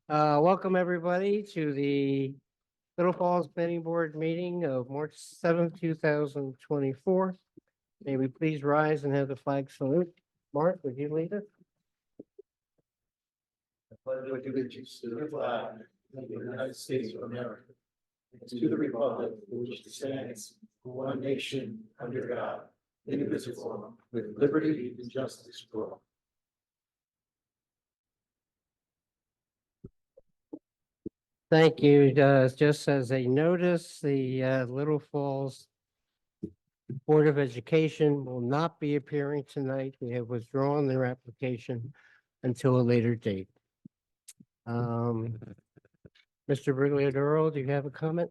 Welcome everybody to the Little Falls Planning Board meeting of March 7th, 2024. May we please rise and have the flag salute. Mark, would you lead us? I pledge allegiance to the flag of the United States of America, and to the republic for which it stands, one nation, under God, indivisible, with liberty and justice for all. Thank you. Just as a notice, the Little Falls Board of Education will not be appearing tonight. They have withdrawn their application until a later date. Mr. Brigliadoro, do you have a comment?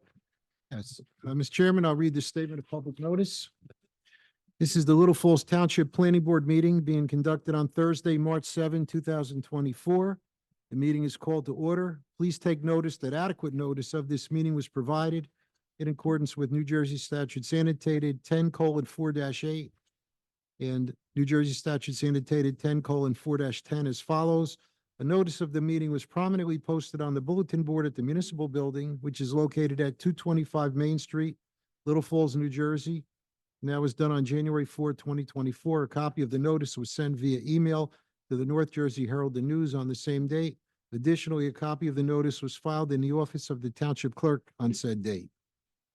Yes, Mr. Chairman, I'll read the statement of public notice. This is the Little Falls Township Planning Board meeting being conducted on Thursday, March 7, 2024. The meeting is called to order. Please take notice that adequate notice of this meeting was provided in accordance with New Jersey Statutes Annotated 10:4-8 and New Jersey Statutes Annotated 10:4-10 as follows. A notice of the meeting was prominently posted on the bulletin board at the municipal building, which is located at 225 Main Street, Little Falls, New Jersey. And that was done on January 4, 2024. A copy of the notice was sent via email to the North Jersey Herald and News on the same date. Additionally, a copy of the notice was filed in the office of the Township Clerk on said date.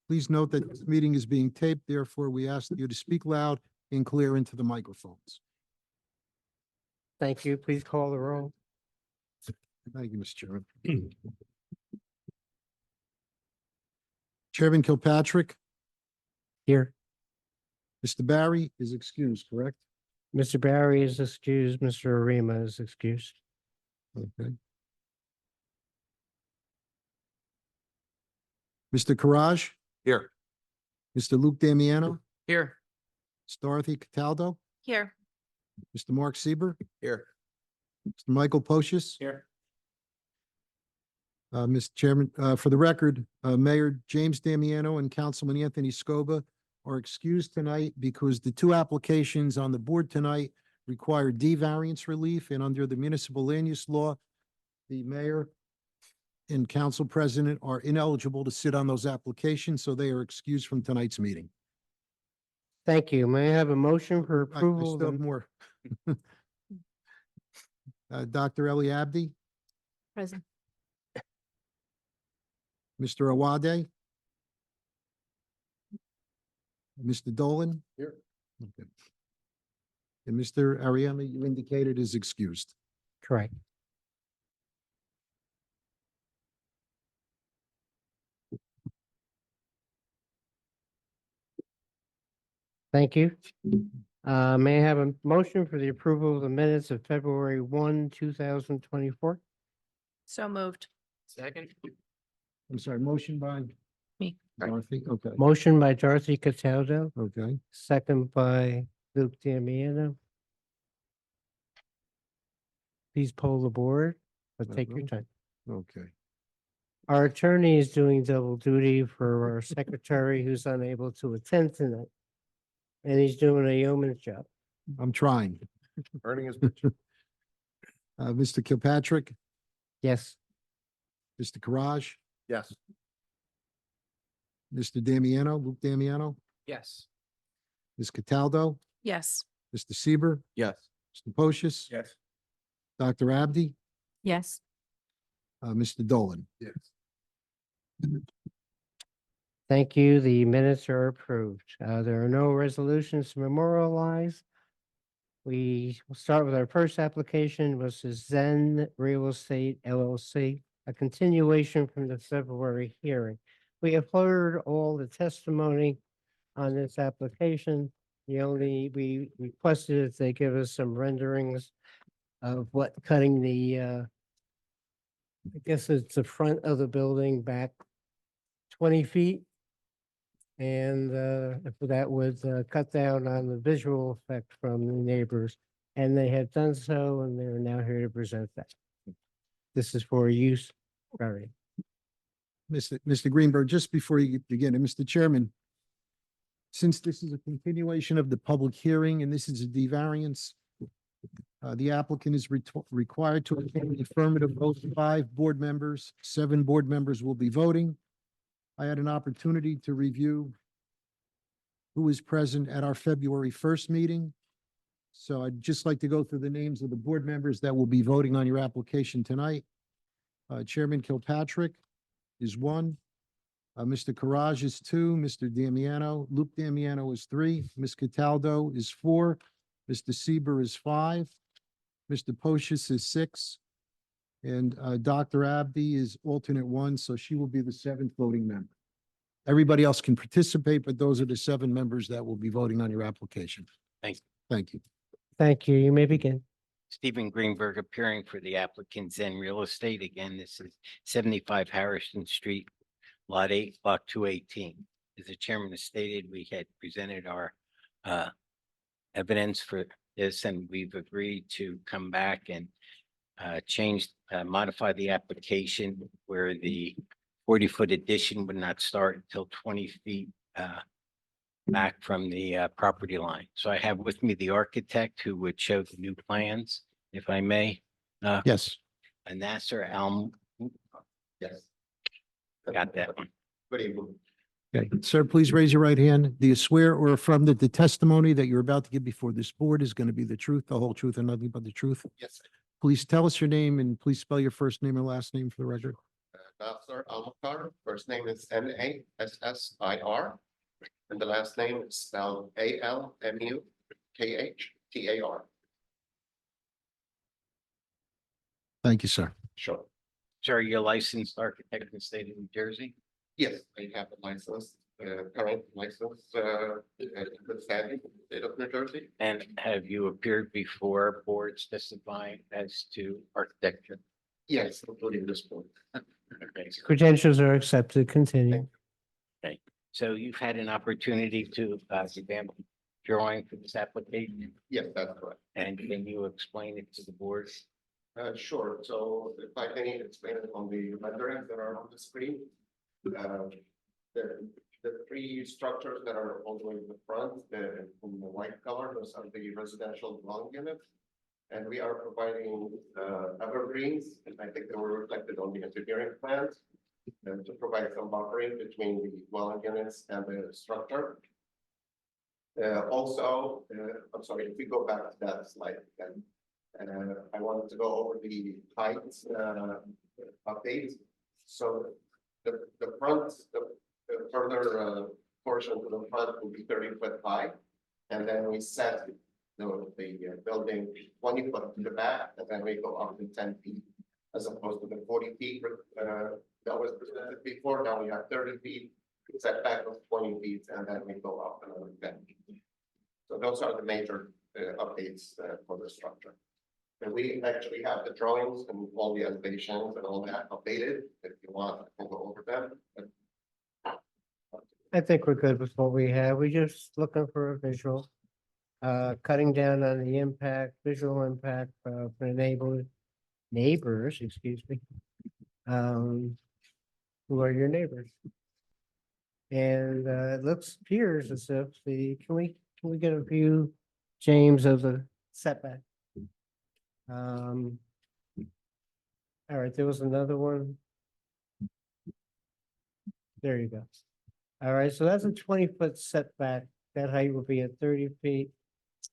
Please note that this meeting is being taped, therefore we ask you to speak loud and clear into the microphones. Thank you. Please call the roll. Thank you, Mr. Chairman. Chairman Kilpatrick, Here. Mr. Barry is excused, correct? Mr. Barry is excused. Mr. Arima is excused. Okay. Mr. Karaj, Here. Mr. Luke Damiano, Here. Ms. Dorothy Cataldo, Here. Mr. Mark Sieber, Here. Mr. Michael Pocius. Here. Mr. Chairman, for the record, Mayor James Damiano and Councilman Anthony Scoba are excused tonight because the two applications on the board tonight require D variance relief, and under the municipal land use law, the mayor and council president are ineligible to sit on those applications, so they are excused from tonight's meeting. Thank you. May I have a motion for I approval? still of have the- more. Dr. Eli Abdi, Present. Mr. Awade, Mr. Dolan. Here. Okay. And Mr. Ariema, you indicated is excused. Correct. Thank you. May I have a motion for the approval of the minutes of February 1, 2024? So moved. Second. I'm sorry, motion by? Me. Dorothy, okay, Motion by Dorothy Cataldo, okay. second by Luke Damiano. Please poll the board, but take your time. Okay. Our attorney is doing double duty for our secretary who's unable to attend tonight. And he's doing a yeoman's job. I'm trying. Earning his. Mr. Kilpatrick, Yes. Mr. Karaj, Yes. Mr. Damiano, Luke Damiano, Yes. Ms. Cataldo, Yes. Mr. Sieber, Yes. Mr. Pocius, Yes. Dr. Abdi, Yes. Mr. Dolan. Yes. Thank you. The minutes are approved. There are no resolutions to memorialize. We will start with our first application, which is Zen Real Estate LLC, a continuation from the February hearing. We have heard all the testimony on this application. We requested that they give us some renderings of what cutting the, I guess it's the front of the building back 20 feet. And if that would cut down on the visual effect from the neighbors. And they have done so, and they're now here to present that. This is for use variance. Mr. Greenberg, just before you begin, and Mr. Chairman, since this is a continuation of the public hearing and this is a D variance, The applicant is required to obtain the affirmative vote of 5 board members. 7 board members will be voting. I had an opportunity to review who was present at our February 1st meeting. So I'd just like to go through the names of the board members that will be voting on your application tonight. Chairman Kilpatrick is 1. Mr. Carrage is 2. Mr. Damiano, Luke Damiano is 3. Ms. Cataldo is 4. Mr. Sieber is 5. Mr. Pocious is 6. And Dr. Abdi is alternate 1, so she will be the 7th voting member. Everybody else can participate, but those are the 7 members that will be voting on your application. Thanks. Thank you. Thank you. You may begin. Stephen Greenberg appearing for the applicant Zen Real Estate. Again, this is 75 Harrison Street, Lot 8, Block 218. As the chairman has stated, we had presented our evidence for this, and we've agreed to come back and modify the application where the 40-foot addition would not start until 20 feet back from the property line. So I have with me the architect who would show the new plans, if I may. Yes. Nasser Al. Yes. Got that one. Good evening. Okay, sir, please raise your right hand. Do you swear or affirm that the testimony that you're about to give before this board is going to be the truth, the whole truth, and nothing but the truth? Yes, sir. Please tell us your name and please spell your first name and last name for the record. Nasser Al-Mukhtar, first name is Nassir, and the last name is spelled Almukhtar. Thank you, sir. Sure. Sir, you're licensed architect in the state of New Jersey? Yes, I have a license, current license, with standing, state of New Jersey. And have you appeared before boards testifying as to architecture? Yes, including this point. Okay, Credentials are accepted. Continue. so you've had an opportunity to revamp drawing for this application, Yes, that's correct. and can you explain it to the board? Sure. So if I can explain it on the renderings that are on the screen. The 3 structures that are all the way in the front, in the white color, those are the residential dwelling units. And we are providing evergreens, and I think they were reflected on the engineering plans. To provide some buffering between the dwelling units and the structure. Also, I'm sorry, if we go back to that slide again. I wanted to go over the heights updates. So the front, the further portion to the front will be 30-foot high. And then we set the building 20 foot to the back, and then we go up to 10 feet as opposed to the 40 feet that was presented before. Now we have 30 feet, setback of 20 feet, and then we go up another 10 feet. So those are the major updates for the structure. And we actually have the drawings and all the elevations and all that updated. If you want, I can go over them. I think we're good with what we have. We're just looking for a visual. Cutting down on the impact, visual impact for the neighbors, excuse me. Who are your neighbors? And it appears as if can we get a view, James, of the setback? All right, there was another one. There you go. All right, so that's a 20-foot setback. That height will be at 30 feet.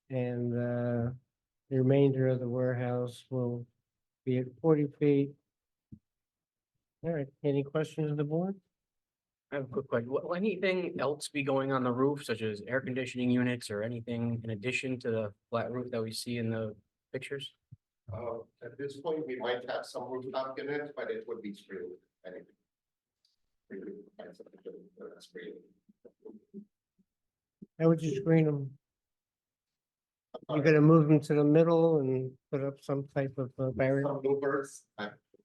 And the remainder of the warehouse will be at 40 feet. All right, any questions on the board? I have a quick question. Will anything else be going on the roof, such as air conditioning units or anything in addition to the flat roof that we see in the pictures? At this point, we might have some rooftop units, but it would be screened. Anyway. How would you screen them? You're gonna move them to the middle and put up some type of barrier? Some louvers,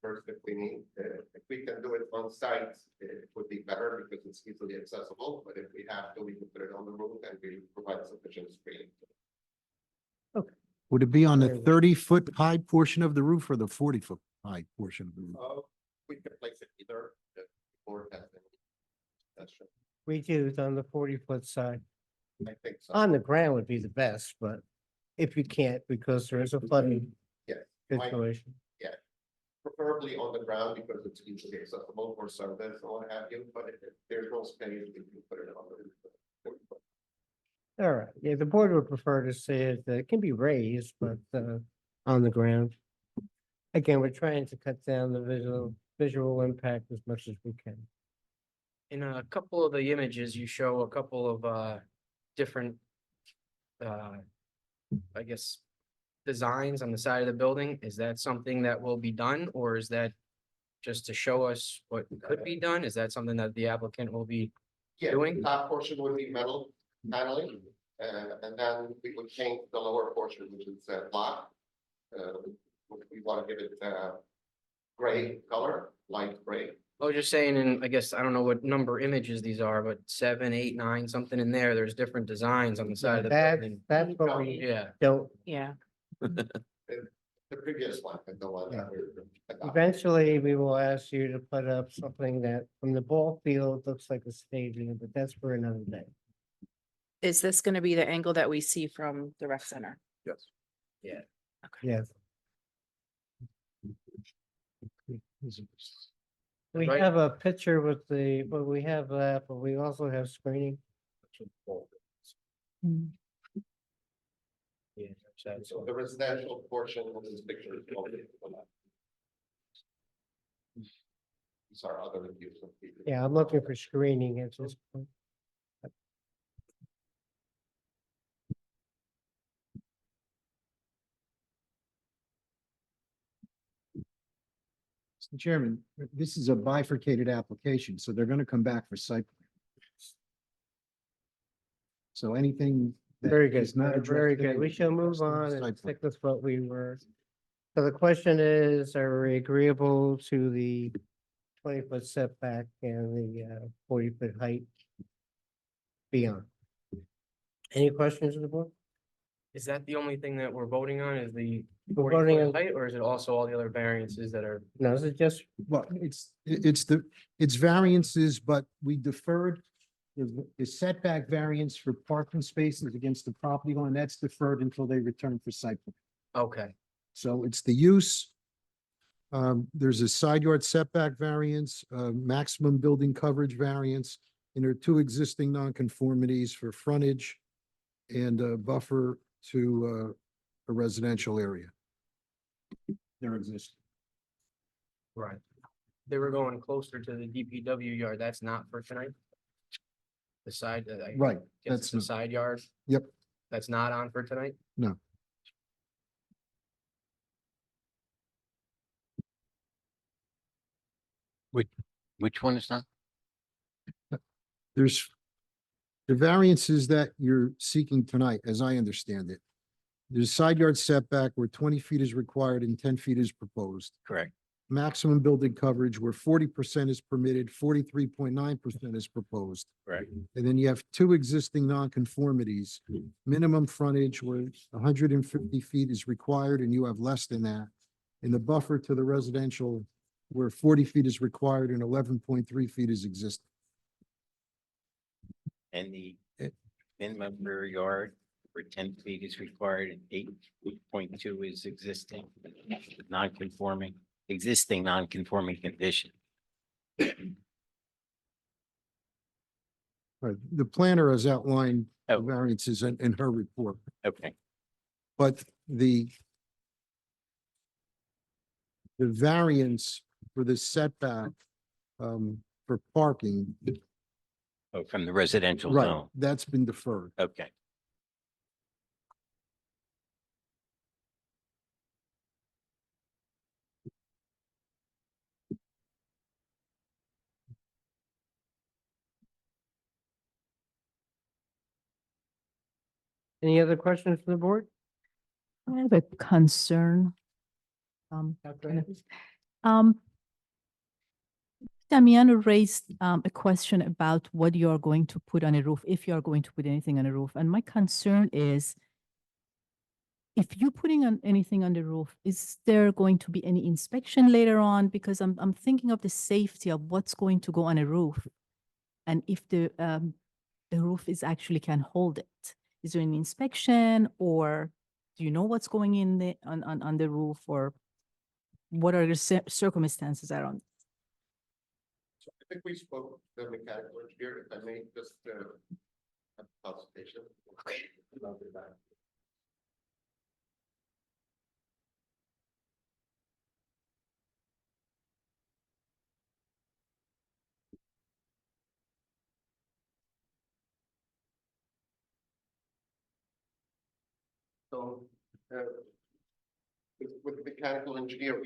first if we need, if we can do it on site, it would be better because it's easily accessible, but if we have to, we can put it on the roof and we provide sufficient screening. Would it be on the Very well. 30-foot high portion of the roof or the 40-foot high portion of the roof? We can place it either, or testing. That's true. We do it on the 40-foot side. I think so. On the ground would be the best, but if you can't, because there is a flooding Yes, might- situation. preferably on the ground because it's easily accessible for service or what have you, but if there's no space, we can put it on the. All right, yeah, the board would prefer to see it, it can be raised, but on the ground. Again, we're trying to cut down the visual impact as much as we can. In a couple of the images, you show a couple of different I guess designs on the side of the building. Is that something that will be done, or is that just to show us what could be done? Is that something that the applicant will be? Yeah, Doing? the top portion would be metal paneling, and then we would change the lower portion, which is block. We want to give it gray color, light gray. I was just saying, and I guess I don't know what number images these are, but 7, 8, 9, something in there. There's different designs on the side of the building. That's what we Yeah, don't, Yeah. The previous one, and the one that we're. adopting. eventually, we will ask you to put up something that from the ball field looks like a stadium, but that's for another day. Is this gonna be the angle that we see from the rec center? Yes. Yes. We Right. have a picture with but we have that, but we also have screening. yeah. that's- So the residential portion of this picture is. These are other reviews of people. Yeah, I'm looking for screening at this point. Mr. Chairman, this is a bifurcated application, so they're gonna come back for site. plan. So anything. that Very good, is not addressed very today good. We will be shall move addressed in the on and site plan. stick with what we were. So the question is, are we agreeable to the 20-foot setback and the 40-foot height beyond? Any questions of the board? Is that the only thing that we're voting on, is the We're 40 voting foot on- height, or is it also all the other variances that are? No, this is just, Well, it's variances, but we deferred the setback variance for parking spaces against the property line. That's deferred until they return for site plan. Okay, So it's the use. There's a side yard setback variance, maximum building coverage variance, and there are two existing nonconformities for frontage and a buffer to a residential area. They're existing. right. They were going closer to the DPW yard. That's not for tonight? The side, I Right, guess that's it's the not- side yard? Yep. That's not on for tonight? No. Which one is not? There's the variances that you're seeking tonight, as I understand it. There's side yard setback where 20 feet is required and 10 feet is proposed. Correct. Maximum building coverage where 40% is permitted, 43.9% is proposed. Correct. And then you have two existing nonconformities, minimum frontage where 150 feet is required and you have less than that. And the buffer to the residential where 40 feet is required and 11.3 feet is existing. And the It- minimum rear yard for 10 feet is required and 8.2 is existing, non-conforming, existing non-conforming condition. Right, the planner has outlined the Oh. variances in her report, Okay, but the variance for the setback for parking, oh, from the residential right, zone. that's been deferred. Okay. any other questions from the board? I have a concern. Okay. Damiano raised a question about what you are going to put on a roof, if you are going to put anything on a roof. And my concern is, if you're putting on anything on the roof, is there going to be any inspection later on? Because I'm thinking of the safety of what's going to go on a roof. And if the roof is actually can hold it. Is there an inspection or Do you know what's going in the, on the roof, or what are the circumstances around? So I think we spoke to the mechanical engineer, if I may just, have a consultation. Okay. So, with the mechanical engineer,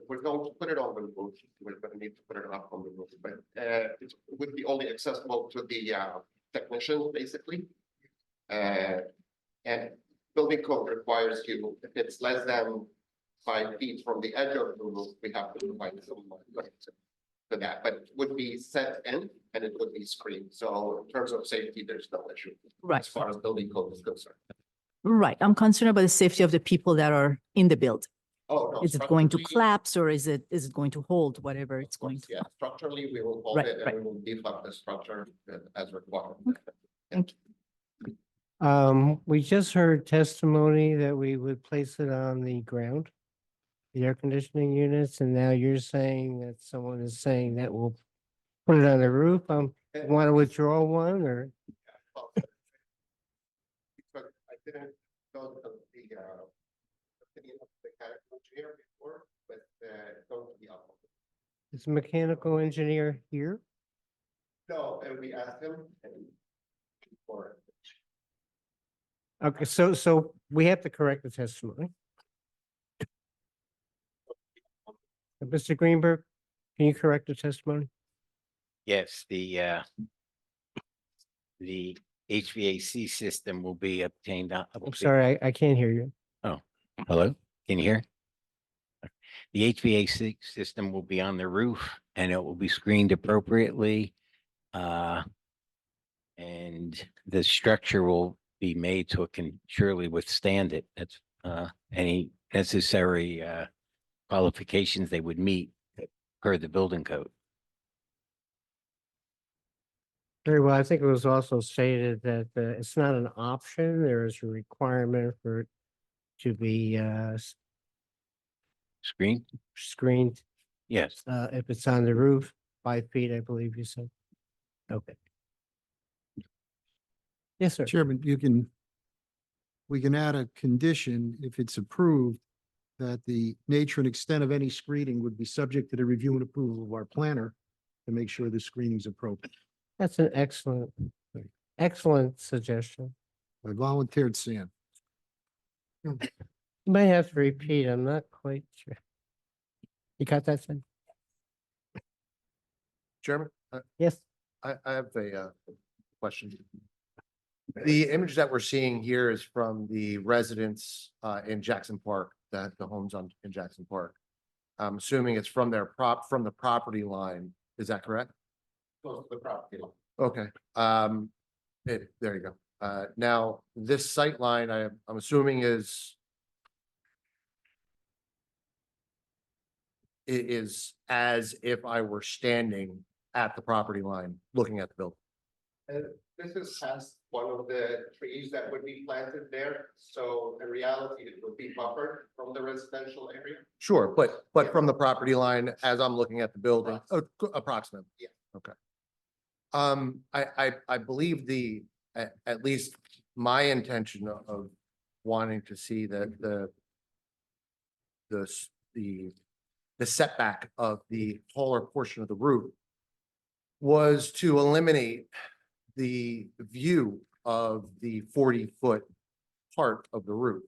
we're going to put it on the roof, we're gonna need to put it up on the roof, but, it would be only accessible to the, technician, basically. And building code requires you, if it's less than 5 feet from the edge of the roof, we have to provide some for that, but it would be set in and it would be screened. So in terms of safety, there's no issue. Right. As far as building code is concerned. Right, I'm concerned about the safety of the people that are in the build. Oh, no. Is it going to structurally, collapse, or is it going to hold whatever it's going to? Yeah, structurally, we will hold Right, it right. and we will beef up the structure as required. Thank you. We just heard testimony that we would place it on the ground, the air conditioning units, and now you're saying that someone is saying that we'll put it on the roof. Want to withdraw one, or? Because I didn't know the opinion of the mechanical engineer before, but it's going to be up. Is the mechanical engineer here? No, and we asked him and for Okay, so we have to correct the testimony. Mr. Greenberg, can you correct the testimony? Yes, the HVAC system will be obtained. I'm sorry, I can't hear you. Hello, can you hear? The HVAC system will be on the roof and it will be screened appropriately. And the structure will be made so it can surely withstand it. That's any necessary qualifications they would meet per the building code. Very well. I think it was also stated that it's not an option. There is a requirement for it to be Screen? screened Yes. if it's on the roof, 5 feet, I believe you said. Okay. Yes, sir. Chairman, we can add a condition if it's approved that the nature and extent of any screening would be subject to the review and approval of our planner to make sure the screening is appropriate. That's an excellent suggestion. I volunteered Sam. You might have to repeat. I'm not quite sure. You got that, Sam? Chairman, Yes. I have a question. The image that we're seeing here is from the residents in Jackson Park, the homes in Jackson Park. I'm assuming it's from the property line. Is that correct? close to the property line. Okay, there you go. Now, this sight line, I'm assuming is as if I were standing at the property line, looking at the building. This is past one of the trees that would be planted there, so in reality, it would be buffered from the residential area. Sure, but from the property line, as I'm looking at the building, approximately. Yeah. Okay. I believe at least my intention of wanting to see the setback of the taller portion of the roof was to eliminate the view of the 40-foot part of the roof.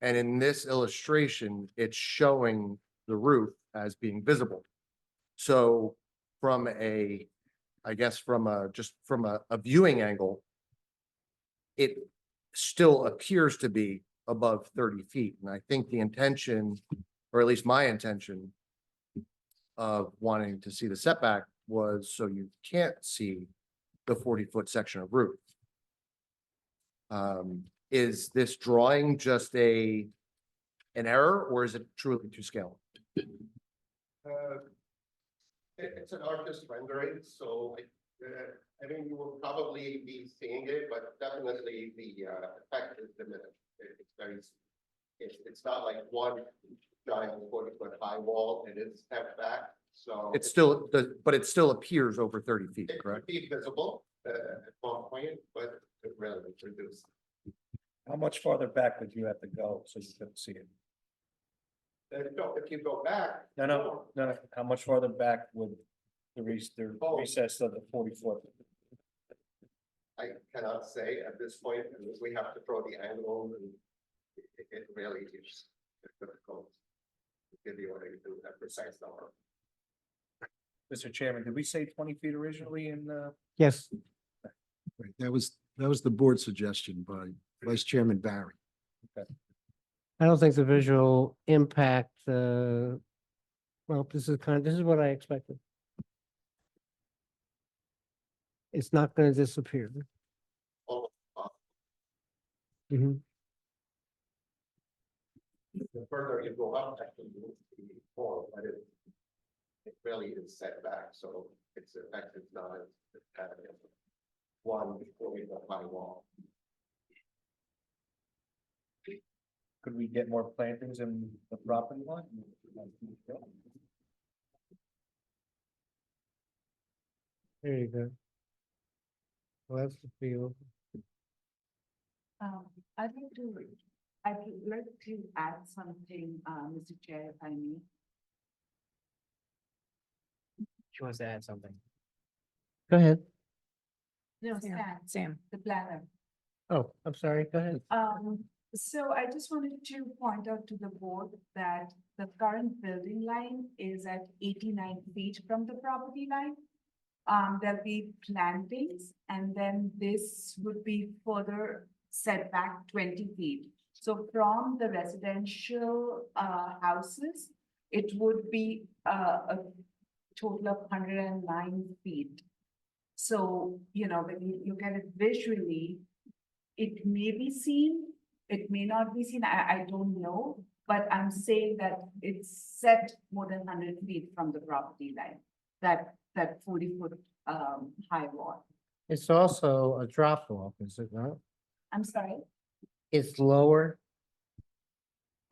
And in this illustration, it's showing the roof as being visible. So from just from a viewing angle, it still appears to be above 30 feet. And I think the intention, or at least my intention of wanting to see the setback was so you can't see the 40-foot section of roof. Is this drawing just an error, or is it truly to scale? It's an artist rendering, so I mean, you will probably be seeing it, but definitely the effect is diminished. It's very, it's not like one giant 40-foot high wall, it is stepped back, so. It's still, but it still appears over 30 feet, It could correct? be visible, at one point, but it really is reduced. How much farther back would you have to go so you couldn't see it? If you go back. No, how much farther back would the Oh. recess of the 40-foot? I cannot say at this point, and we have to throw the angle and it really is difficult to give you a precise number. Mr. Chairman, did we say 20 feet originally in, Yes, Right, that was the board suggestion by Vice Chairman Barry. I don't think the visual impact, well, this is what I expected. It's not gonna disappear. Oh, Mhm. The further you go up, actually, you will see more, but it really is set back, so its effect is not as one before the high wall. could we get more plantings in the property line? There you go. Well, that's the field. I'd like to add something, Mr. Chair, if I may. She wants to add something. Go ahead. No, Sam. Sam, Sam. the planner. Oh, I'm sorry, go ahead. So I just wanted to point out to the board that the current building line is at 89 feet from the property line. There'll be plantings, and then this would be further set back 20 feet. So from the residential houses, it would be a total of 109 feet. So, when you look at it visually, it may be seen, it may not be seen, I don't know, but I'm saying that it's set more than 100 feet from the property line, that 40-foot high wall. It's also a drop off, is it not? I'm sorry. It's lower.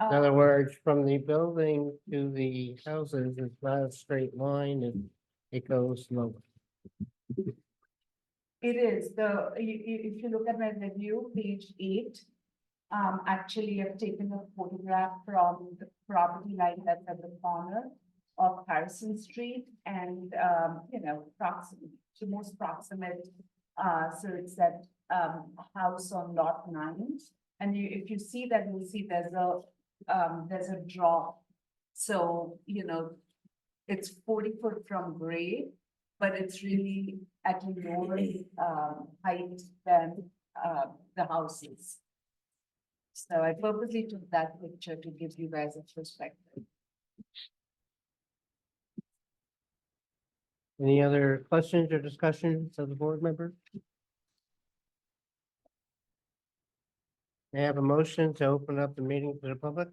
In other Uh, words, from the building to the houses, it's not a straight line and it goes lower. It is, if you look at my review, page 8, actually I've taken a photograph from the property line that's at the corner of Harrison Street and, the most proximate, so it's that, house on lot 9. And if you see that, you'll see there's a drop. So, it's 40 foot from grade, but it's really at a lower height than the houses. So I purposely took that picture to give you guys a perspective. Any other questions or discussions of the board member? May I have a motion to open up the meeting to the public?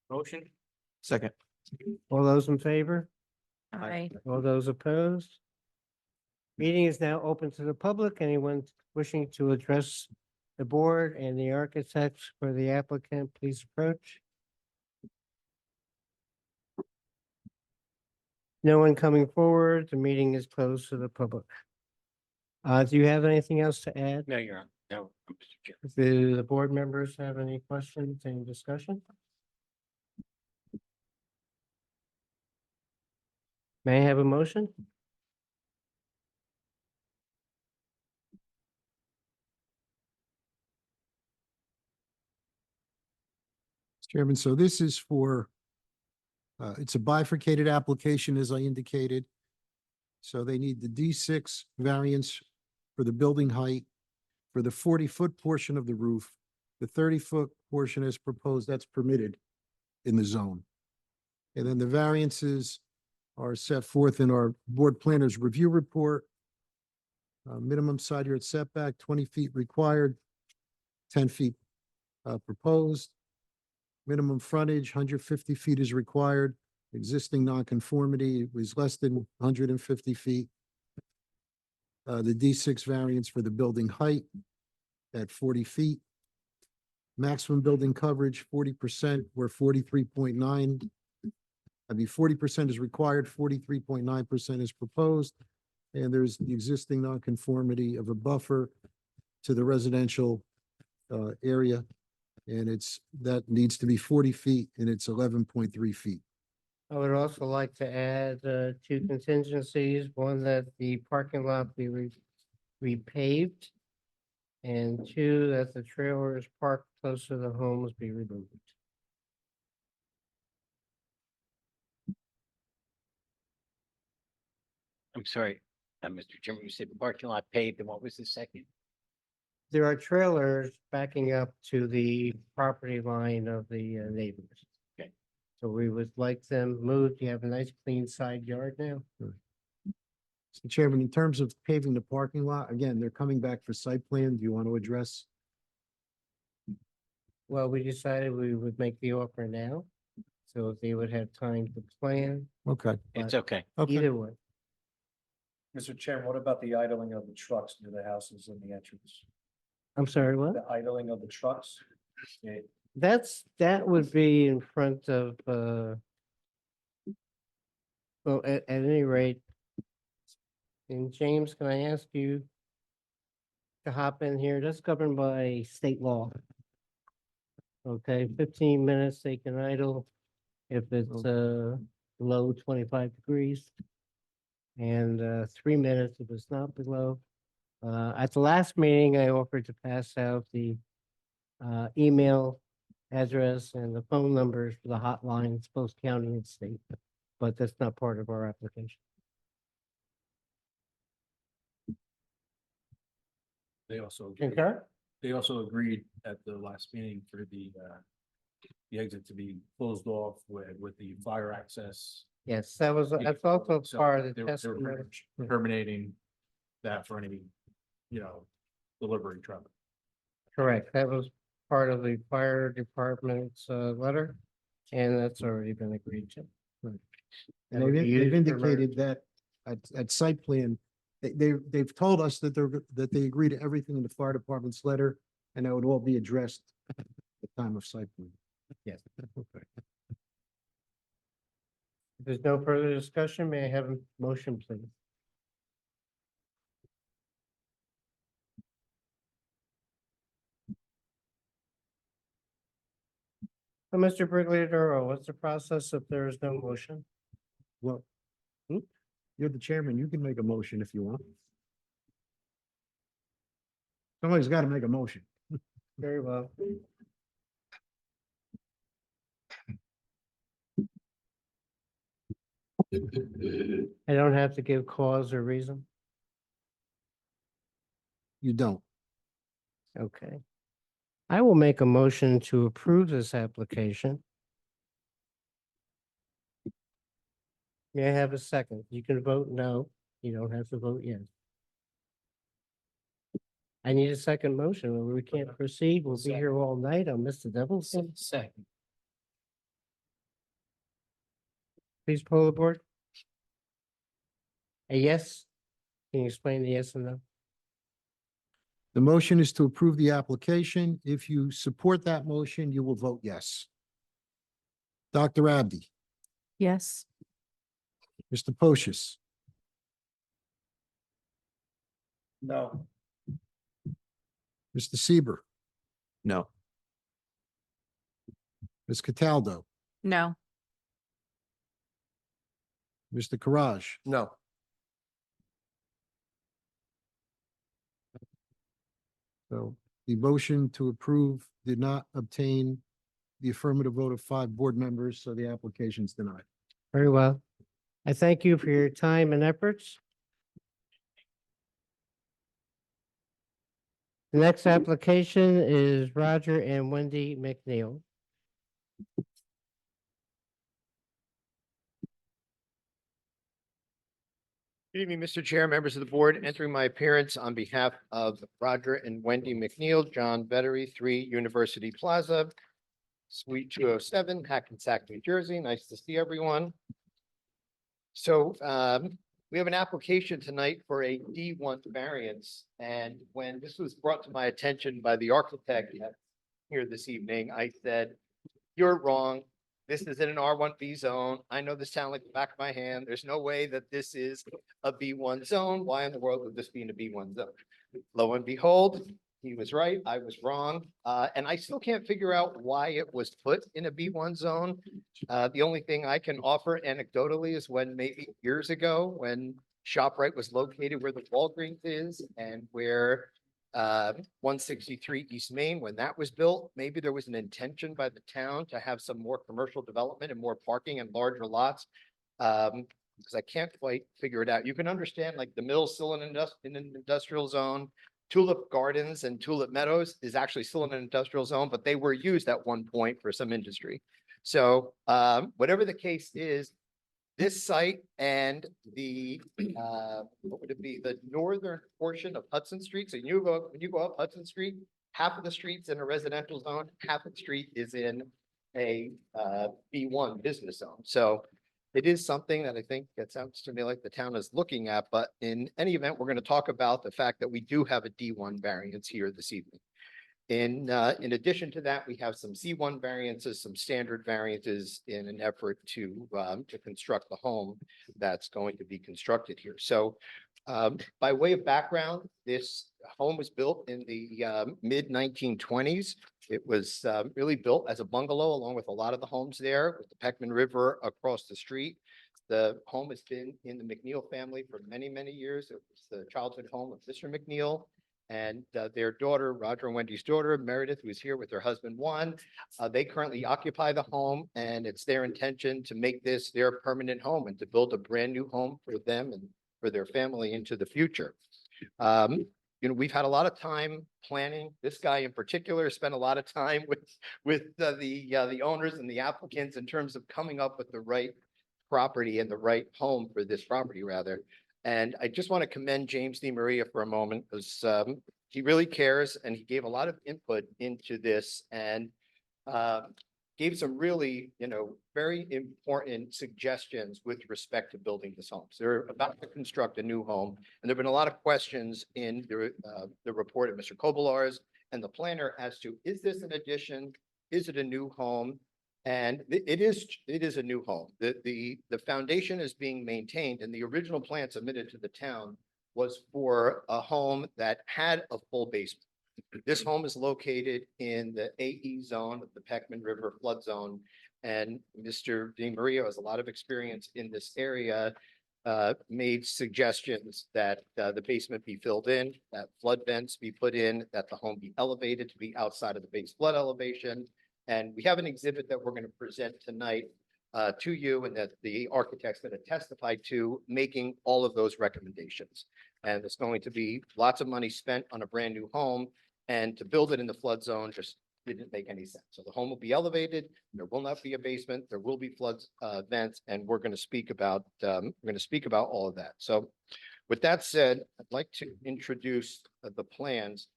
Motion? Second. All those in favor? Aye. All those opposed? Meeting is now open to the public. Anyone wishing to address the board and the architects for the applicant, please approach. No one coming forward. The meeting is closed to the public. Do you have anything else to add? No, you're on. No, Mr. Chair. Do the board members have any questions, any discussion? May I have a motion? Chairman, so this is for, it's a bifurcated application, as I indicated. So they need the D6 variance for the building height, for the 40-foot portion of the roof, the 30-foot portion is proposed, that's permitted in the zone. And then the variances are set forth in our board planners review report. Minimum side yard setback, 20 feet required, 10 feet proposed. Minimum frontage, 150 feet is required. Existing nonconformity was less than 150 feet. The D6 variance for the building height at 40 feet. Maximum building coverage, 40%, where 43.9. 40% is required, 43.9% is proposed. And there's the existing nonconformity of a buffer to the residential area. And that needs to be 40 feet and it's 11.3 feet. I would also like to add two contingencies, one that the parking lot be repaved, and two, that the trailers parked close to the homes be removed. I'm sorry, Mr. Chairman, you said parking lot paved, and what was the second? There are trailers backing up to the property line of the neighbors. Okay. So we would like them moved. You have a nice clean side yard now. Mr. Chairman, in terms of paving the parking lot, again, they're coming back for site plan. Do you want to address? Well, we decided we would make the offer now, so if they would have time to plan, Okay. It's But- okay. Okay. either way. Mr. Chairman, what about the idling of the trucks near the houses in the entrance? I'm sorry, what? The idling of the trucks? Yeah, That would be in front of, well, at any rate. And James, can I ask you to hop in here? That's governed by state law. Okay, 15 minutes they can idle if it's below 25 degrees. And 3 minutes if it's not below. At the last meeting, I offered to pass out the email address and the phone numbers for the hotlines, both county and state, but that's not part of our application. They also, Concur? they also agreed at the last meeting for the exit to be closed off with the fire access. Yes, that's also So part of the they were testimony. terminating that for any, delivery traffic. Correct, that was part of the fire department's letter, and that's already been agreed to. And That would be they've used for indicated that at site plan, they've told us that that they agree to everything in the fire department's letter, and that would all be addressed at the time of site plan. Yes. If there's no further discussion, may I have a motion, please? So, Mr. Brigliadoro, what's the process if there is no motion? Well, you're the chairman. You can make a motion if you want. Somebody's got to make a motion. Very well. I don't have to give cause or reason? You don't. Okay. I will make a motion to approve this application. May I have a second? You can vote no. You don't have to vote yes. I need a second motion or we can't proceed. We'll be here all night. I'll miss the devil's. game. Second. Please poll the board. A yes? Can you explain the yes and no? The motion is to approve the application. If you support that motion, you will vote yes. Dr. Abdi, Yes. Mr. Pocious, No. Mr. Seaver, No. Ms. Cataldo, No. Mr. Karaj, No. So the motion to approve did not obtain the affirmative vote of 5 board members, so the application is denied. Very well. I thank you for your time and efforts. The next application is Roger and Wendy McNeil. Good evening, Mr. Chair, members of the board. Entering my appearance on behalf of Roger and Wendy McNeil, John Vettery, 3 University Plaza, Suite 207, Hackensack, New Jersey. Nice to see everyone. So we have an application tonight for a D1 variance. And when this was brought to my attention by the architect here this evening, I said, you're wrong. This is in an R1B zone. I know this town like the back of my hand. There's no way that this is a B1 zone. Why in the world would this be in a B1 zone? Lo and behold, he was right. I was wrong. And I still can't figure out why it was put in a B1 zone. The only thing I can offer anecdotally is when maybe years ago, when ShopRite was located where the Walgreens is and where 163 East Main, when that was built, maybe there was an intention by the town to have some more commercial development and more parking and larger lots. Because I can't quite figure it out. You can understand like the mill's still in an industrial zone. Tulip Gardens and Tulip Meadows is actually still in an industrial zone, but they were used at one point for some industry. So whatever the case is, this site and the, what would it be? The northern portion of Hudson Street. So when you go up Hudson Street, half of the street's in a residential zone, half of the street is in a B1 business zone. So it is something that I think it sounds to me like the town is looking at, but in any event, we're going to talk about the fact that we do have a D1 variance here this evening. In addition to that, we have some C1 variances, some standard variances in an effort to construct the home that's going to be constructed here. So by way of background, this home was built in the mid 1920s. It was really built as a bungalow along with a lot of the homes there with the Peckman River across the street. The home has been in the McNeil family for many, many years. It was the childhood home of Mr. McNeil. And their daughter, Roger and Wendy's daughter, Meredith, who is here with her husband, Juan, they currently occupy the home, and it's their intention to make this their permanent home and to build a brand new home for them and for their family into the future. We've had a lot of time planning. This guy in particular spent a lot of time with the owners and the applicants in terms of coming up with the right property and the right home for this property, rather. And I just want to commend James DiMaria for a moment because he really cares and he gave a lot of input into this and gave some really, very important suggestions with respect to building this home. So they're about to construct a new home, and there've been a lot of questions in the report of Mr. Kobelar's and the planner as to, is this an addition? Is it a new home? And it is a new home. The foundation is being maintained, and the original plan submitted to the town was for a home that had a full basement. This home is located in the AE zone of the Peckman River flood zone, and Mr. DiMaria has a lot of experience in this area. Made suggestions that the basement be filled in, that flood vents be put in, that the home be elevated to be outside of the base flood elevation. And we have an exhibit that we're going to present tonight to you, and that the architect's going to testify to making all of those recommendations. And there's going to be lots of money spent on a brand new home, and to build it in the flood zone just didn't make any sense. So the home will be elevated. There will not be a basement. There will be flood vents, and we're going to speak about all of that. So with that said, I'd like to introduce the plans.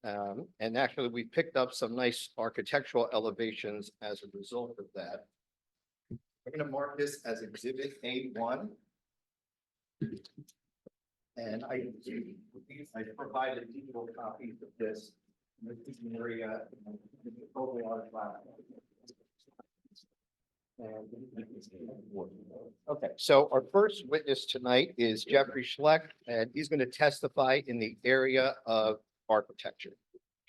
And actually, we picked up some nice architectural elevations as a result of that. We're going to mark this as Exhibit A1. And I provided digital copies of this in the area. Okay, so our first witness tonight is Jeffrey Schleck, and he's going to testify in the area of architecture.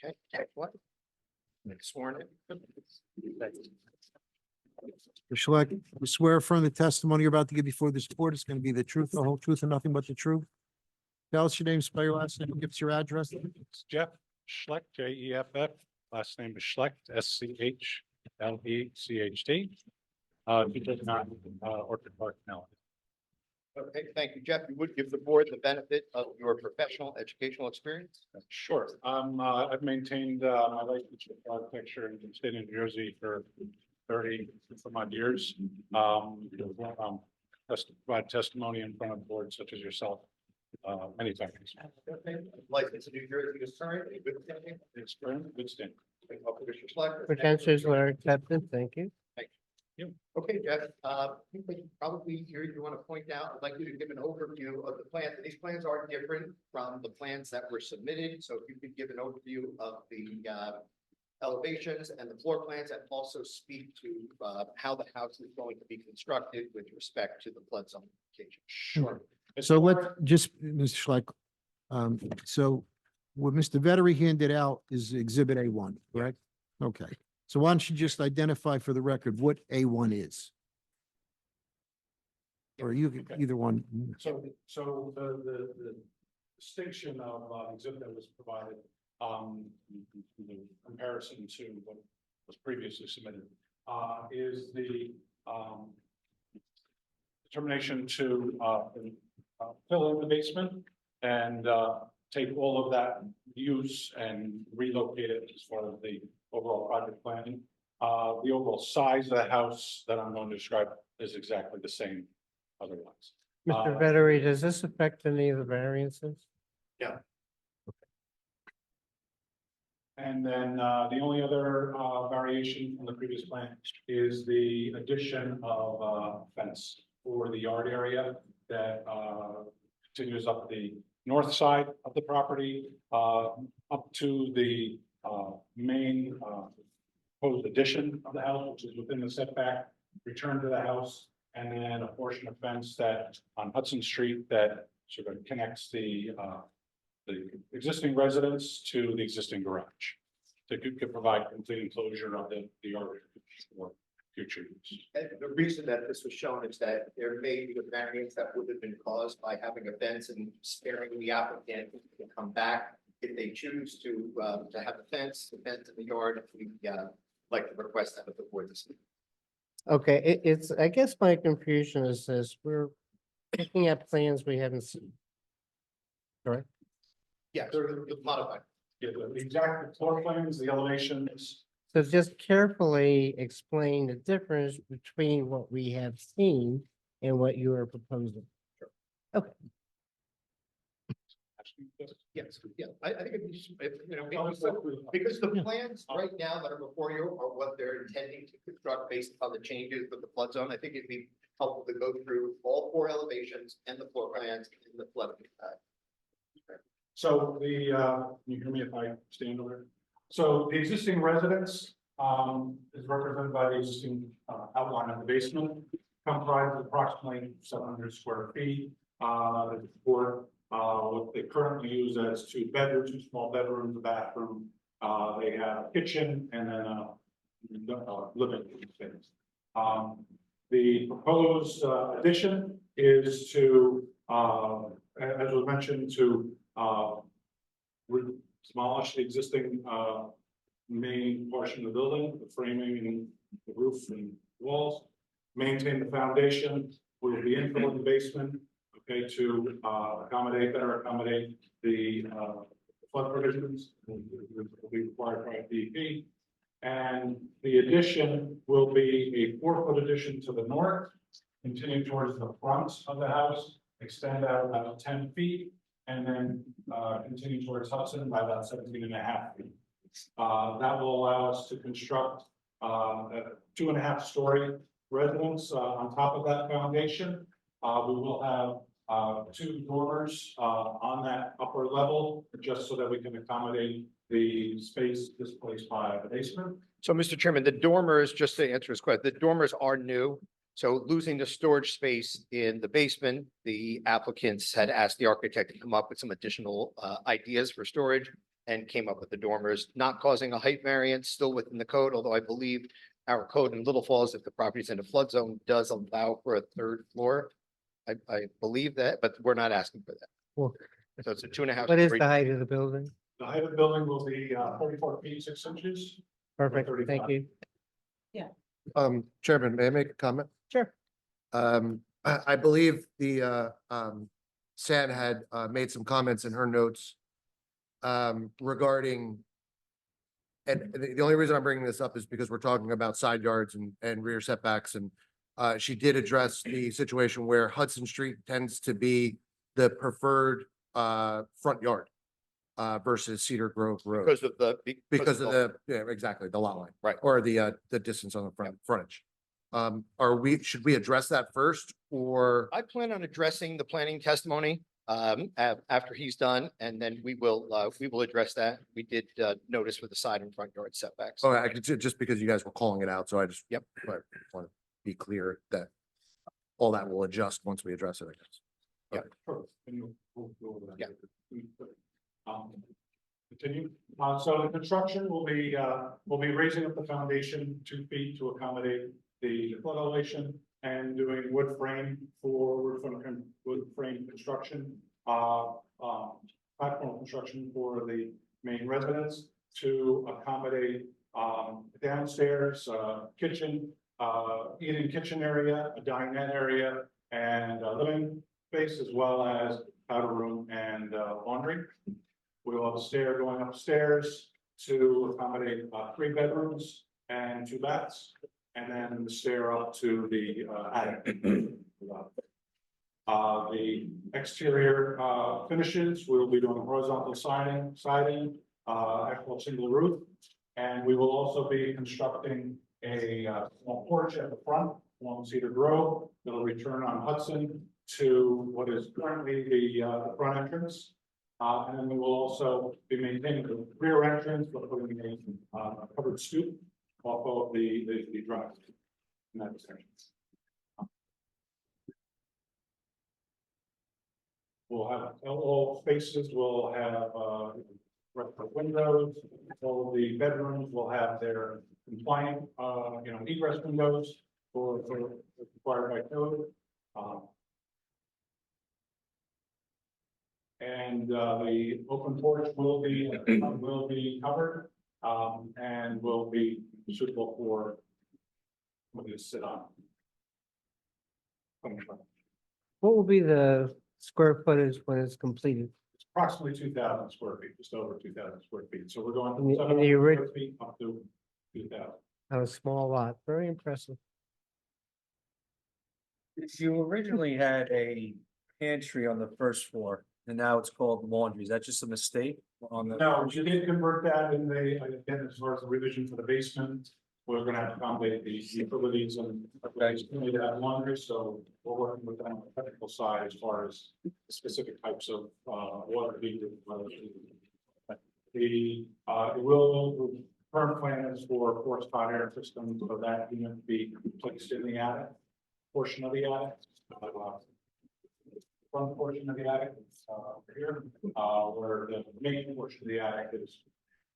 Okay, what? Sworn in. Mr. Schleck, you swear affirm the testimony you're about to give before this board is going to be the truth, the whole truth, and nothing but the truth. Tell us your name, spell your last name, give us your address. It's Jeff Schlecht, Jeff. Last name is Schlecht, Schlecht. He does not Orchid Park now. Okay, thank you, Jeff. You would give the board the benefit of your professional educational experience? Sure. I've maintained my license for architecture in the state of New Jersey for 30 some odd years. Provide testimony in front of boards such as yourself many times. License in New Jersey is current. It's current, good standing. Credentials are accepted. Thank you. Okay, Jeff, probably here you want to point out, I'd like you to give an overview of the plans. These plans are different from the plans that were submitted. So if you could give an overview of elevations and the floor plans, and also speak to how the house is going to be constructed with respect to the flood zone application. Sure. So let, just, Mr. Schleck, so what Mr. Vettery handed out is Exhibit A1, correct? Okay, so why don't you just identify for the record what A1 is? Or you, could- either one. So the distinction of the exhibit that was provided, in comparison to what was previously submitted, is the determination to fill in the basement and take all of that use and relocate it as far as the overall project planning. The overall size of the house that I'm going to describe is exactly the same otherwise. Mr. Vettery, does this affect any of the variances? And then the only other variation from the previous plan is the addition of fence for the yard area that continues up the north side of the property up to the main proposed addition of the house, which is within the setback, return to the house, and then a portion of fence that on Hudson Street that sort of connects the existing residence to the existing garage. To could provide complete enclosure of the yard for future use. And the reason that this was shown is that there may be a variance that would have been caused by having a fence and sparing the applicant to come back if they choose to have a fence in the yard. We like to request that of the board this evening. Okay, it's, I guess my confusion is this, we're looking at plans we haven't seen. Correct? Yeah, they're modified. Yeah, the exact floor plans, the elevations. So just carefully explain the difference between what we have seen and what you are proposing. Yes, yeah, I think if you know, because the plans right now that are before you are what they're intending to construct based on the changes with the flood zone. I think it'd be helpful to go through all four elevations and the floor plans in the flood. So the, can you hear me if I stand over? So the existing residence is represented by the existing outline of the basement, comprises approximately 700 square feet. For what they currently use as two bedrooms, two small bedrooms, a bathroom. They have a kitchen and then a living space. The proposed addition is to, as was mentioned, to demolish the existing main portion of the building, the framing and the roof and walls, maintain the foundation, will be infill in the basement, okay, to better accommodate the flood provisions will be required by DEP. And the addition will be a 4-foot addition to the north, continue towards the front of the house, extend out about 10 feet, and then continue towards Hudson by about 17.5 feet. That will allow us to construct a 2.5-story residence on top of that foundation. We will have 2 dormers on that upper level, just so that we can accommodate the space displaced by the basement. So, Mr. Chairman, the dormers, just to answer his question, the dormers are new. So losing the storage space in the basement, the applicants had asked the architect to come up with some additional ideas for storage and came up with the dormers, not causing a height variance, still within the code, although I believe our code in Little Falls, if the property is in a flood zone, does allow for a 3rd floor. I believe that, but we're not asking for that. Well, So it's a 2.5. what is the height of the building? The height of the building will be 44 feet 6 inches. Perfect, 35. thank you. Chairman, may I make a comment? Sure. I believe the San had made some comments in her notes regarding, and the only reason I'm bringing this up is because we're talking about side yards and rear setbacks, and she did address the situation where Hudson Street tends to be the preferred front yard versus Cedar Grove Road. Because of the, yeah, exactly, the lot line. Right. Or the distance on the frontage. Should we address that first, or? I plan on addressing the planning testimony after he's done, and then we will address that. We did, notice for the side and front yard setbacks. Oh, I could, just because you guys were calling it out, so I just. Yep. But want to be clear that all that will adjust once we address it, I guess. Yep. Perfect. And we'll go over that. Yeah. Continue. So the construction will be raising up the foundation 2 feet to accommodate the flood elevation and doing wood frame construction, platform construction for the main residence to accommodate, downstairs, kitchen, eating kitchen area, a dinette area, and a living space, as well as powder room and laundry. We will have a stair going upstairs to accommodate 3 bedrooms and 2 baths, and then the stair up to the attic. The exterior finishes, we'll be doing horizontal siding, actual single roof, and we will also be constructing a small porch at the front along Cedar Grove that'll return on Hudson to what is currently the front entrance. And then we will also be maintaining the rear entrance, but putting a covered stoop off of the drive. In that section. We'll have all spaces will have retrofit windows. All of the bedrooms will have their compliant egress windows for required by code. And the open porch will be covered and will be suitable for what you sit on. What will be the square footage when it's completed? It's approximately 2,000 square feet, just over 2,000 square feet. So we're going In the- from in the 700 ori- square feet up to 2,000. A small lot, very impressive. You originally had a pantry on the first floor, and now it's called laundry. Is that just a mistake on the? No, you did convert that in again, as far as the revision for the basement, we're gonna have to accommodate the utilities and we have laundry, so we're working with them on the technical side as far as the specific types of water heating. The current plan is for forced hot air systems, so that unit be placed in the attic portion of the attic. Front portion of the attic over here, where the main portion of the attic is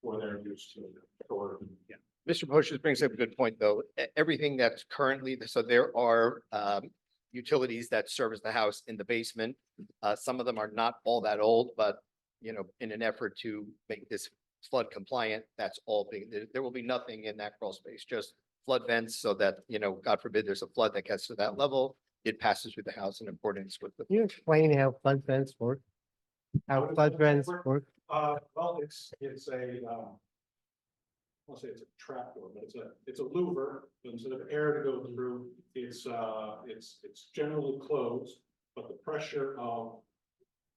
where they're used to store. Yeah. Mr. Poshis brings up a good point, though. Everything that's currently, so there are utilities that service the house in the basement. Some of them are not all that old, but in an effort to make this flood compliant, that's all being, there will be nothing in that crawl space, just flood vents so that, God forbid, there's a flood that gets to that level, it passes through the house in accordance with the. Can you explain how flood vents work? How flood vents work? Well, it's a, I'll say it's a trapdoor, but it's a louver. Instead of air to go through, it's generally closed, but the pressure of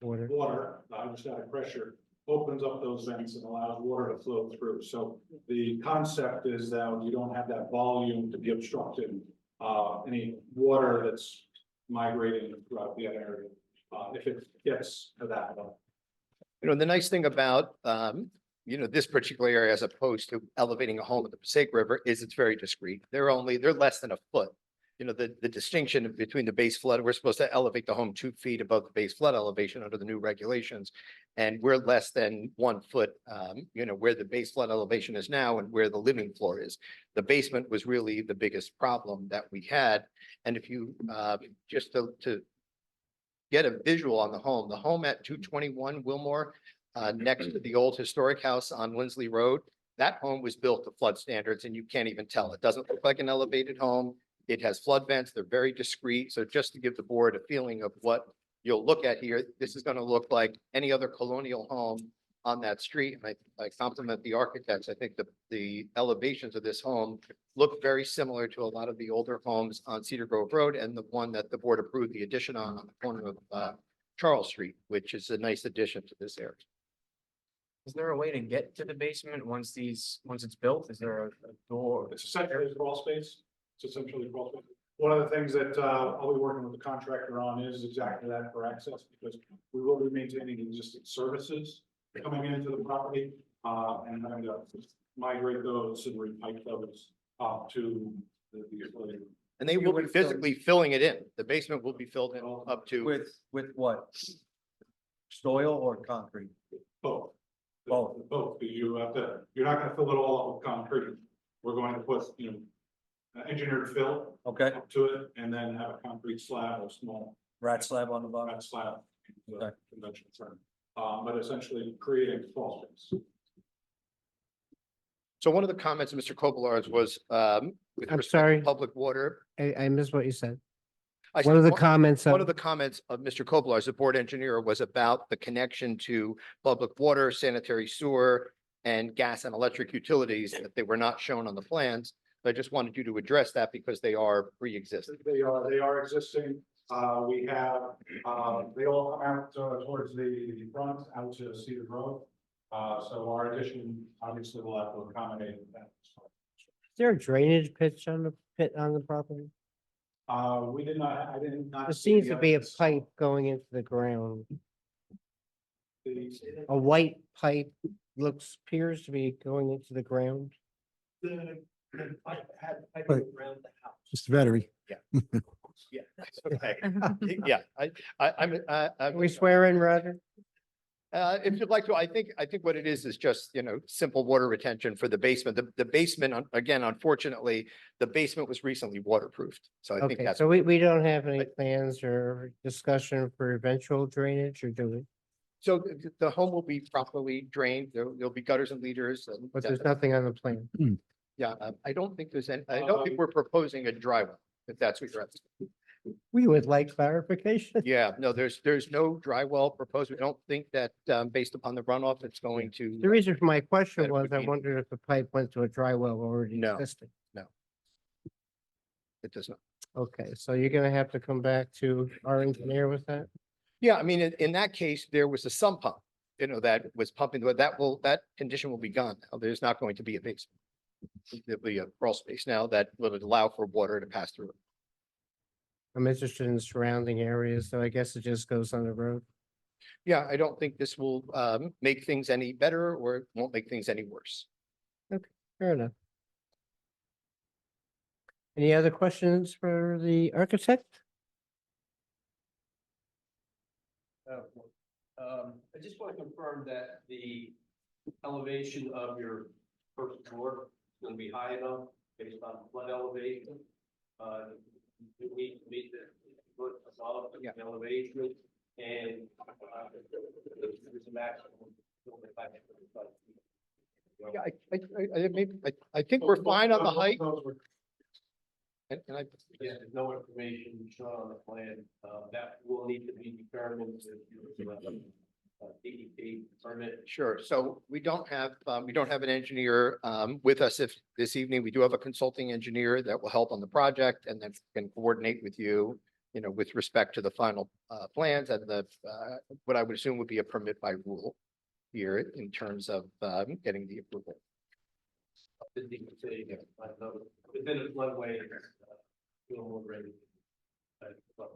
water, the hydrostatic pressure, opens up those vents and allows water to flow through. So the concept is that you don't have that volume to be obstructed, any water that's migrating throughout the area, if it gets to that level. The nice thing about, this particular area as opposed to elevating a home at the Passaic River is it's very discreet. They're less than a foot. The distinction between the base flood, we're supposed to elevate the home 2 feet above the base flood elevation under the new regulations. And we're less than 1 foot, where the base flood elevation is now and where the living floor is. The basement was really the biggest problem that we had. And if you, just to get a visual on the home at 221 Wilmore, next to the old historic house on Lindsley Road, that home was built to flood standards and you can't even tell. It doesn't look like an elevated home. It has flood vents. They're very discreet. So just to give the board a feeling of what you'll look at here, this is going to look like any other colonial home on that street. And I compliment the architects. I think the elevations of this home look very similar to a lot of the older homes on Cedar Grove Road and the one that the board approved the addition on the corner of Charles Street, which is a nice addition to this area. Is there a way to get to the basement once it's built? Is there a door? It's essentially a crawl space. It's essentially a crawl space. one of the things that, I'll be working with the contractor on is exactly that for access, because we will be maintaining existing services coming into the property, and having to migrate those and repipe those up to the utility. And they will be physically filling it in. The basement will be filled in up to, With what? Soil or concrete? Both. Both. Both, because you have to, you're not gonna fill it all up with concrete. We're going to put, engineered fill Okay, up to it, and then have a concrete slab or small rat slab on the bottom. rat slab. Okay. Conventional term, but essentially creating crawl space. so one of the comments of Mr. Kobelar's was, with I'm respect to sorry. public water. I missed what you said. I One of said the comments One of of, the comments of Mr. Kobelar's, the board engineer, was about the connection to public water, sanitary sewer, and gas and electric utilities, that they were not shown on the plans. I just wanted you to address that because they are pre-existing. They are existing. We have, they all come out towards the front, out to Cedar Grove. So our addition obviously will have to accommodate that. is there a drainage pit on the property? We did not, I did not. There see seems the to be a evidence. pipe going into the ground. The- A white pipe appears to be going into the ground. Right. Mr. Vettery. Yeah, that's okay. Yeah, Can we swear in, Roger? if you'd like to, I think what it is just, simple water retention for the basement. The basement, again, unfortunately, the basement was recently waterproofed. So I think Okay, that's. so we don't have any plans or discussion for eventual drainage, or do we? So the home will be properly drained. There'll be gutters and leaders. And But there's nothing on the plan. yeah, I don't think there's any, I don't think we're proposing a dry well, if that's what you're asking. We would like clarification. Yeah, no, there's no dry well proposed. We don't think that, based upon the runoff, it's going to. The reason for my question That it was would I be- wondered if the pipe went to a dry well already No. existing. It does not. Okay, so you're gonna have to come back to our engineer with that? Yeah, I mean, in that case, there was a sump pump, that was pumping, but that condition will be gone. Now. There's not going to be a basement. There'll be a crawl space now that will allow for water to pass through. I'm interested in the surrounding areas, so I guess it just goes on the road. Yeah, I don't think this will, make things any better or it won't make things any worse. Fair enough. Any other questions for the architect? I just want to confirm that the elevation of your first floor is going to be high enough based on flood elevation. You need to meet the foot above the elevation and there's a maximum. Yeah, I think we're fine on the height. And I, Yeah, there's no information shown on the plan, that will need to be determined with DEP permit. sure. So we don't have an engineer, with us this evening. We do have a consulting engineer that will help on the project and then can coordinate with you, with respect to the final, plans and what I would assume would be a permit by rule here in terms of, getting the approval. The DEP, within a floodway, will ready.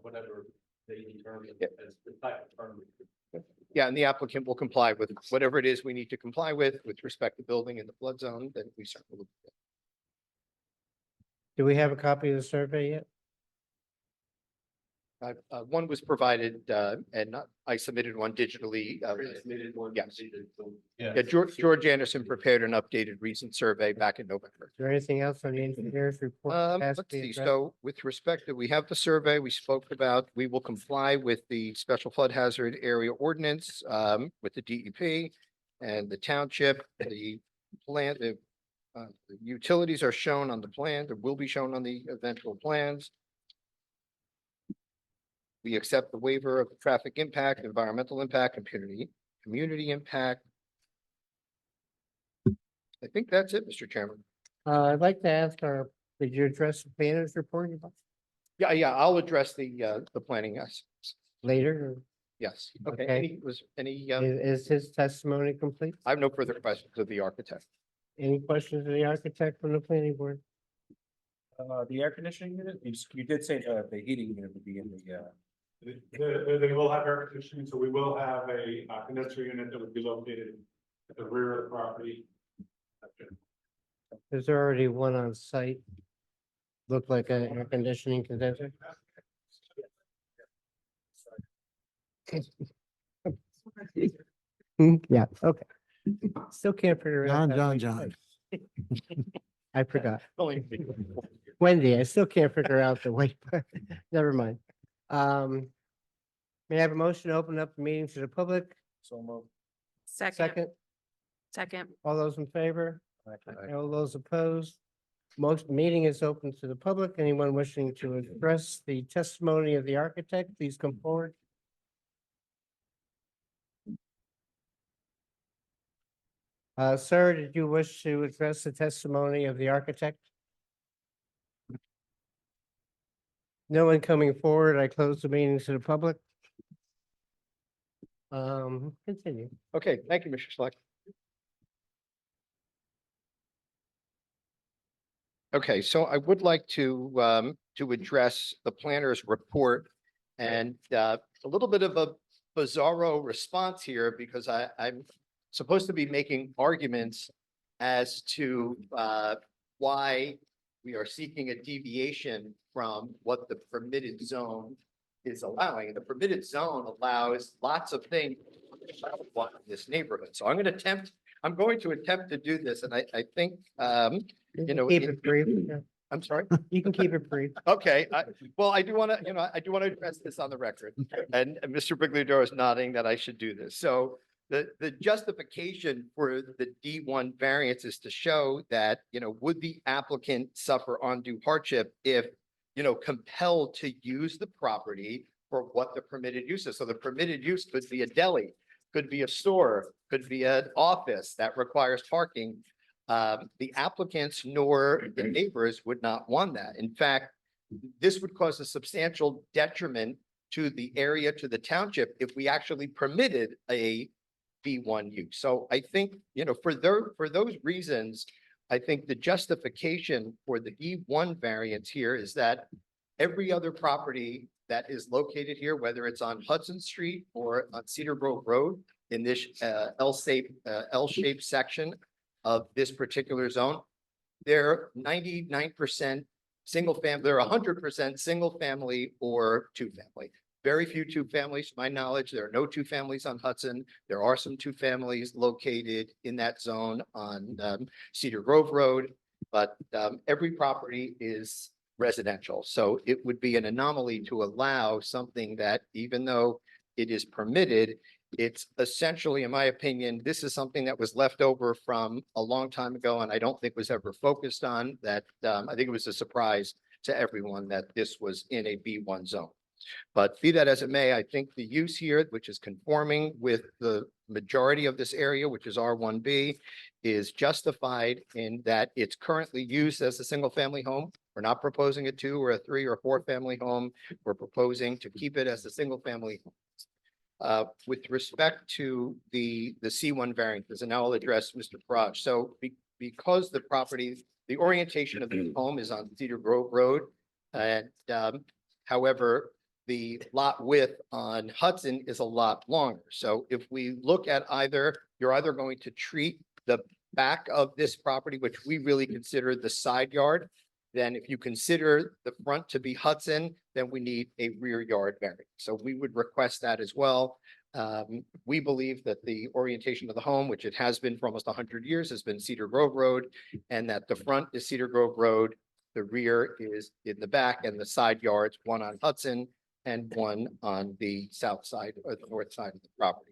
Whatever they determine as the type of permit. Yeah, and the applicant will comply with whatever it is we need to comply with respect to building in the flood zone, then we certainly will. Do we have a copy of the survey yet? One was provided, and I submitted one digitally. Transmitted one. Yes. So, Yeah, George Anderson prepared an updated recent survey back in November. Is there anything else on the engineer's report? that has to Let's be see, addressed? so with respect to, we have the survey we spoke about, we will comply with the special flood hazard area ordinance, with the DEP and the township, the plan, the utilities are shown on the plan, there will be shown on the eventual plans. We accept the waiver of the traffic impact, environmental impact, community impact. I think that's it, Mr. Chairman. I'd like to ask did you address the planners report Yeah, I'll address the planning, yes, later? yes. Okay. Okay, Is his testimony complete? I have no further questions of the architect. Any questions of the architect from the planning board? The air conditioning unit, you did say the heating unit would be in the, They will have air conditioning, so we will have a condenser unit that would be located at the rear of the property. There's already one on site. Look like an air conditioning condenser. Yeah, okay. Still can't figure out. that way John. twice. I forgot. Wendy, I still can't figure out the way, never mind. May I have a motion to open up the meeting to the public? so moved. Second, Second. all those in favor? All those opposed? Most meeting is open to the public. Anyone wishing to address the testimony of the architect, please come forward. Sir, did you wish to address the testimony of the architect? No one coming forward. I close the meeting to the public. Continue. Okay, thank you, Mr. Select. Okay, so I would like to address the planner's report and a little bit of a bizarro response here because I'm supposed to be making arguments as to why we are seeking a deviation from what the permitted zone is allowing. The permitted zone allows lots of things in this neighborhood. So I'm going to attempt to do this, and I think you know, Keep it brief. Yeah. I'm sorry. You can keep it brief. Okay, well, I do want to address this on the record, and Mr. Brigliadoro is nodding that I should do this. So the justification for the D1 variance is to show that, would the applicant suffer undue hardship if, compelled to use the property for what the permitted use is. So the permitted use could be a deli, could be a store, could be an office that requires parking. The applicants nor the neighbors would not want that. In fact, this would cause a substantial detriment to the area, to the township, if we actually permitted a B1 use. So I think, for those reasons, I think the justification for the D1 variance here is that every other property that is located here, whether it's on Hudson Street or on Cedar Grove Road, in this L-shaped section of this particular zone, they're 99% single family, they're 100% single family or two family. Very few two families, to my knowledge. There are no two families on Hudson. There are some two families located in that zone on Cedar Grove Road, but every property is residential. So it would be an anomaly to allow something that, even though it is permitted, it's essentially, in my opinion, this is something that was left over from a long time ago, and I don't think was ever focused on. That I think it was a surprise to everyone that this was in a B1 zone. But be that as it may, I think the use here, which is conforming with the majority of this area, which is R1B, is justified in that it's currently used as a single family home. We're not proposing a 2 or a 3 or 4 family home. We're proposing to keep it as a single family home. With respect to the C1 variances, and now I'll address Mr. Faraj. So because the property, the orientation of the home is on Cedar Grove Road, and however, the lot width on Hudson is a lot longer. So if we look at you're either going to treat the back of this property, which we really consider the side yard, then if you consider the front to be Hudson, then we need a rear yard variance. So we would request that as well. We believe that the orientation of the home, which it has been for almost 100 years, has been Cedar Grove Road, and that the front is Cedar Grove Road, the rear is in the back, and the side yards, one on Hudson and one on the south side or the north side of the property.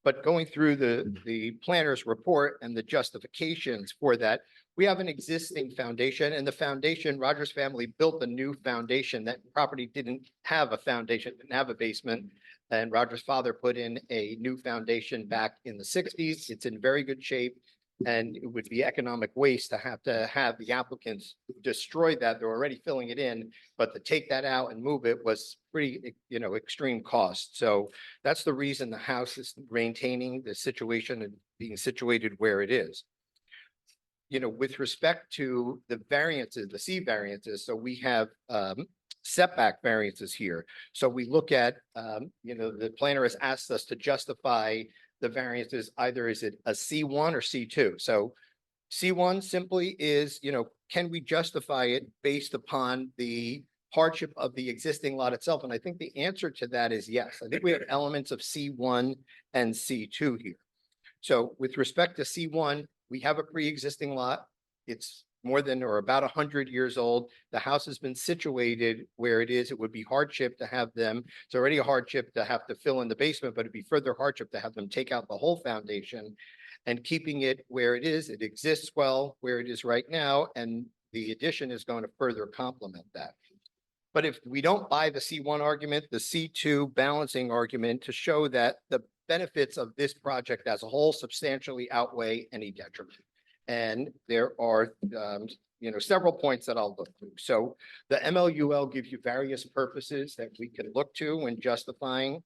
But going through the planner's report and the justifications for that, we have an existing foundation, and the foundation, Rogers family built a new foundation. That property didn't have a foundation, didn't have a basement, and Rogers' father put in a new foundation back in the 60s. It's in very good shape, and it would be economic waste to have the applicants destroy that. They're already filling it in, but to take that out and move it was pretty, extreme cost. So that's the reason the house is maintaining the situation and being situated where it is. with respect to the variances, the C variances, so we have setback variances here. So we look at, the planner has asked us to justify the variances, either is it a C1 or C2? So C1 simply is, can we justify it based upon the hardship of the existing lot itself? And I think the answer to that is yes. I think we have elements of C1 and C2 here. So with respect to C1, we have a pre-existing lot. It's more than or about 100 years old. The house has been situated where it is. It would be hardship to have them. It's already a hardship to have to fill in the basement, but it'd be further hardship to have them take out the whole foundation. And keeping it where it is, it exists well where it is right now, and the addition is going to further complement that. But if we don't buy the C1 argument, the C2 balancing argument to show that the benefits of this project as a whole substantially outweigh any detriment. And there are, several points that I'll look through. So the MLUL gives you various purposes that we can look to when justifying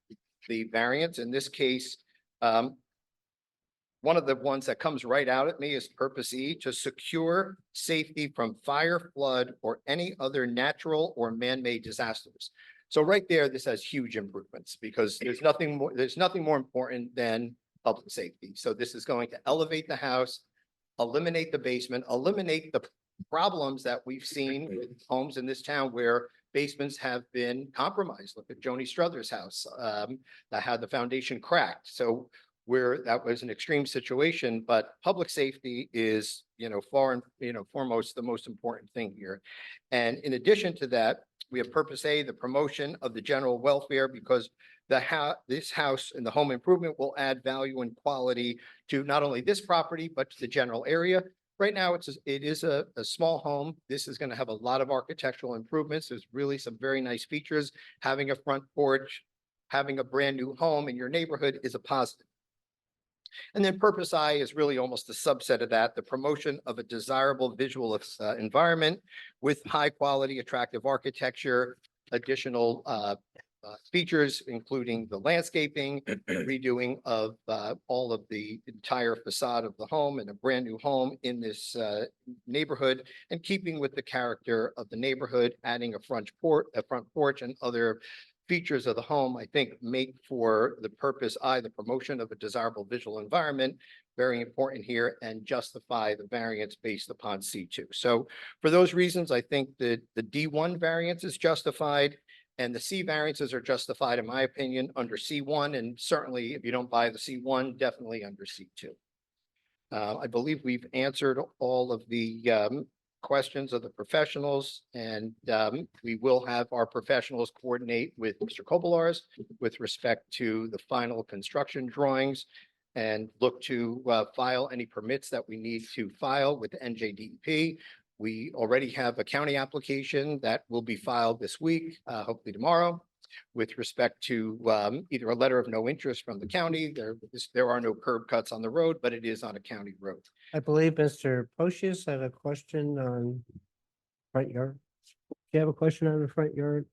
the variance. In this case, one of the ones that comes right out at me is purpose E, to secure safety from fire, flood, or any other natural or man-made disasters. So right there, this has huge improvements because there's nothing more important than public safety. So this is going to elevate the house, eliminate the basement, eliminate the problems that we've seen with homes in this town where basements have been compromised. Look at Joni Struther's house that had the foundation cracked. So where that was an extreme situation, but public safety is, foremost the most important thing here. And in addition to that, we have purpose A, the promotion of the general welfare, because this house and the home improvement will add value and quality to not only this property, but to the general area. Right now, it is a small home. This is going to have a lot of architectural improvements. There's really some very nice features. Having a front porch, having a brand new home in your neighborhood is a positive. And then purpose I is really almost a subset of that, the promotion of a desirable visual environment with high quality, attractive architecture, additional features, including the landscaping, redoing of all of the entire facade of the home and a brand new home in this neighborhood, and keeping with the character of the neighborhood, adding a front porch and other features of the home, I think, make for the purpose I, the promotion of a desirable visual environment, very important here, and justify the variance based upon C2. So for those reasons, I think that the D1 variance is justified and the C variances are justified, in my opinion, under C1. And certainly if you don't buy the C1, definitely under C2. I believe we've answered all of the questions of the professionals, and we will have our professionals coordinate with Mr. Kobolars with respect to the final construction drawings and look to file any permits that we need to file with the NJDEP. We already have a county application that will be filed this week, hopefully tomorrow, with respect to either a letter of no interest from the county. There are no curb cuts on the road, but it is on a county road. I believe Mr. Pocius had a question on front yard. Do you have a question on the front yard?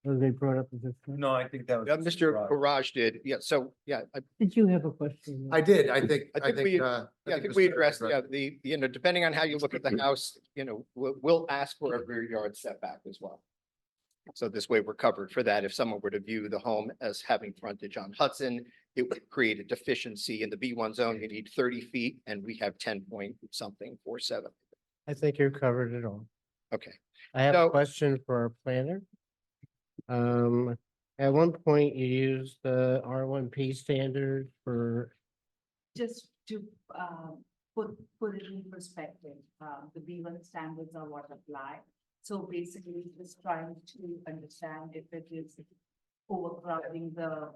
Was they brought up? No, I think that was. Mr. Garage did. Yeah. So, yeah, Did you have a question? I did. I think we addressed, depending on how you look at the house, we'll ask for a rear yard setback as well. So this way we're covered for that. If someone were to view the home as having frontage on Hudson, it would create a deficiency in the B1 zone. You need 30 feet and we have 10.47. I think you're covered it all. Okay. I have So- a question for our planner. At one point you used the R1P standard for, Just to put it in perspective, the B1 standards are what apply. So basically just trying to understand if it is overcrowding the.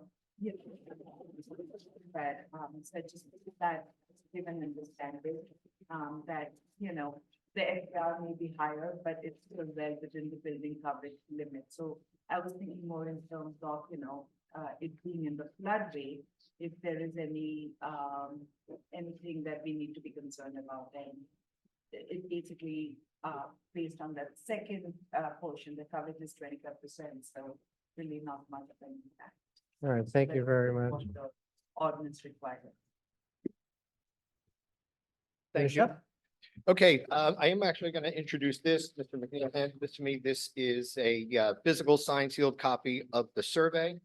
But so just that given understanding that, the FR may be higher, but it's still well within the building coverage limit. So I was thinking more in terms of, it being in the floodway, if there is any, anything that we need to be concerned about. And it basically, based on that second portion, the coverage is 25%, so really not much of an impact. all right, thank you very much. What the ordinance requires. Thank Finish you. up? Okay, I am actually going to introduce this. Mr. McNeil handed this to me. This is a physical signed sealed copy of the survey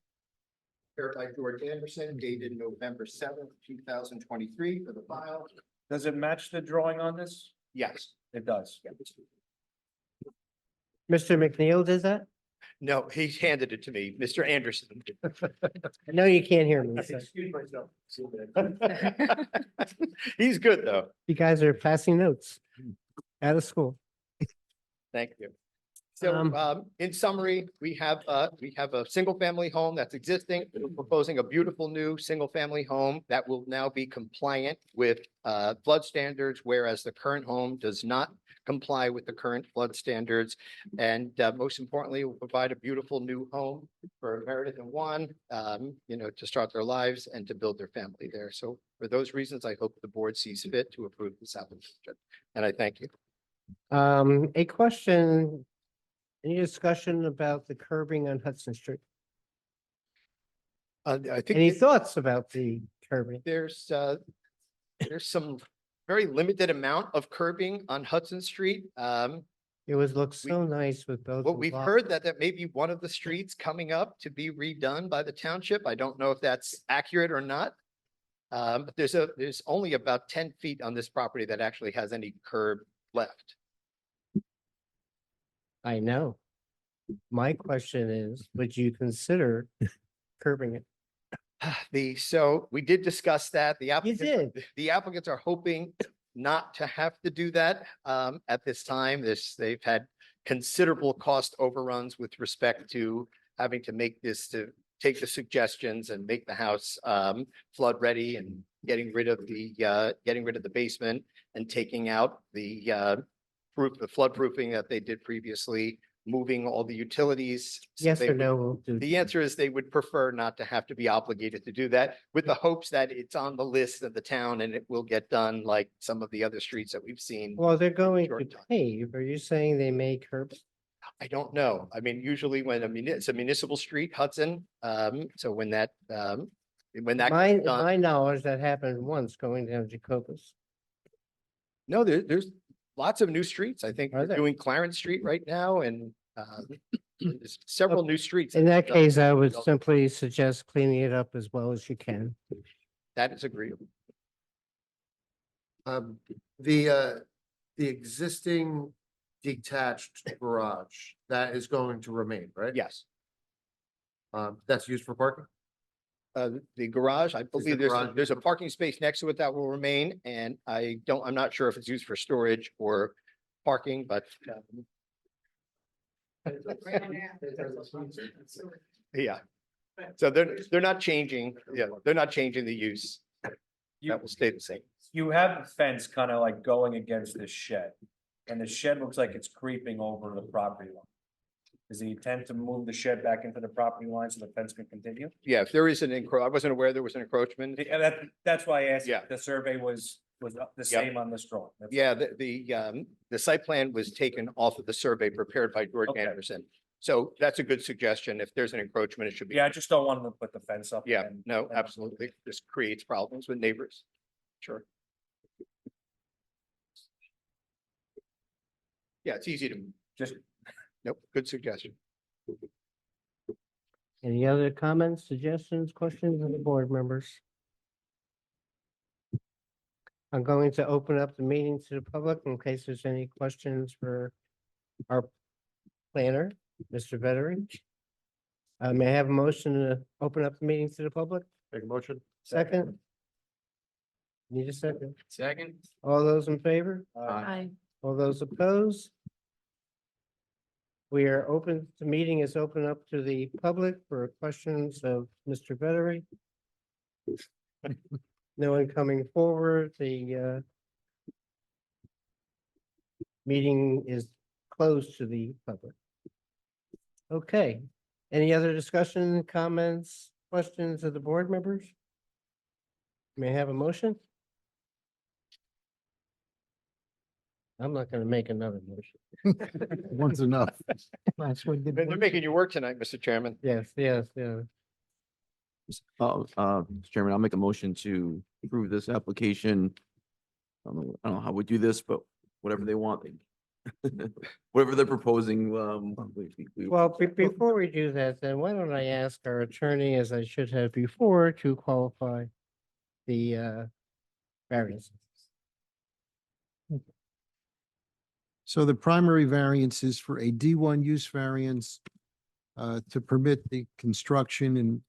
prepared by George Anderson, dated November 7th, 2023 for the file. Does it match the drawing on this? Yes. It does. Mr. McNeil did that? No, he handed it to me, Mr. Anderson. I know you can't hear me. so Excuse myself. He's good, though. You guys are passing notes out of school. Thank you. So, Um, in summary, we have a single family home that's existing. We're proposing a beautiful new single family home that will now be compliant with flood standards, whereas the current home does not comply with the current flood standards. And most importantly, will provide a beautiful new home for Meredith and Juan, to start their lives and to build their family there. So for those reasons, I hope the board sees fit to approve this application. And I thank you. A question, any discussion about the curbing on Hudson Street? I think Any thoughts about the curbing? there's some very limited amount of curbing on Hudson Street. It was looked so nice with both. What the we've block- heard that may be one of the streets coming up to be redone by the township. I don't know if that's accurate or not. But there's only about 10 feet on this property that actually has any curb left. I know. My question is, would you consider curbing it? So we did discuss that. did. The applicants are hoping not to have to do that at this time. They've had considerable cost overruns with respect to having to take the suggestions and make the house flood ready and getting rid of the basement and taking out the flood proofing that they did previously, moving all the utilities. So Yes they or would- no? We'll do. The answer is they would prefer not to have to be obligated to do that, with the hopes that it's on the list of the town and it will get done like some of the other streets that we've seen. Well, they're going to Short time. pave. Are you saying they may curb? I don't know. I mean, usually when it's a municipal street, Hudson, so when that My, gets done- my knowledge, that happened once going down Jacobus. No, there's lots of new streets. I think Are we're there? doing Clarence Street right now and there's several new streets. In that done. case, I would simply suggest cleaning it up as well as you can. That is agreeable. The existing detached garage, that is going to remain, right? Yes. That's used for parking? The garage, I believe garage there's a parking space next to it that will remain, and I'm not sure if it's used for storage or parking, but yeah. So they're not changing, they're not changing the use. That will stay the same. You have the fence kind of like going against this shed, and the shed looks like it's creeping over the property line. Is the intent to move the shed back into the property line so the fence can continue? Yeah, if there is I wasn't aware there was an encroachment. And that's why I asked, Yeah. if the survey was the same on this drawing. That's- Yeah, the site plan was taken off of the survey prepared by George Okay. Anderson. So that's a good suggestion. If there's an encroachment, it should be. Yeah, I just don't want them to put the fence up. Yeah, and- no, absolutely. This creates problems with neighbors. Sure. Yeah, it's easy to, Just, nope, good suggestion. Any other comments, suggestions, questions of the board members? I'm going to open up the meeting to the public in case there's any questions for our planner, Mr. Veteran. May I have a motion to open up the meeting to the public? Make a motion? Second? Need a second? Second? All those in favor? Aye. All those opposed? We are open, the meeting is open up to the public for questions of Mr. Veteran. No one coming forward, the meeting is closed to the public. Okay, any other discussion, comments, questions of the board members? May I have a motion? I'm not gonna make another motion. One's enough. They're making you work tonight, Mr. Chairman. Yes, yes, yeah. Mr. Chairman, I'll make a motion to approve this application. I don't know how we do this, but whatever they want. Whatever they're proposing, Well, before we do that, then why don't I ask our attorney, as I should have before, to qualify the variances? So the primary variance is for a D1 use variance to permit the construction and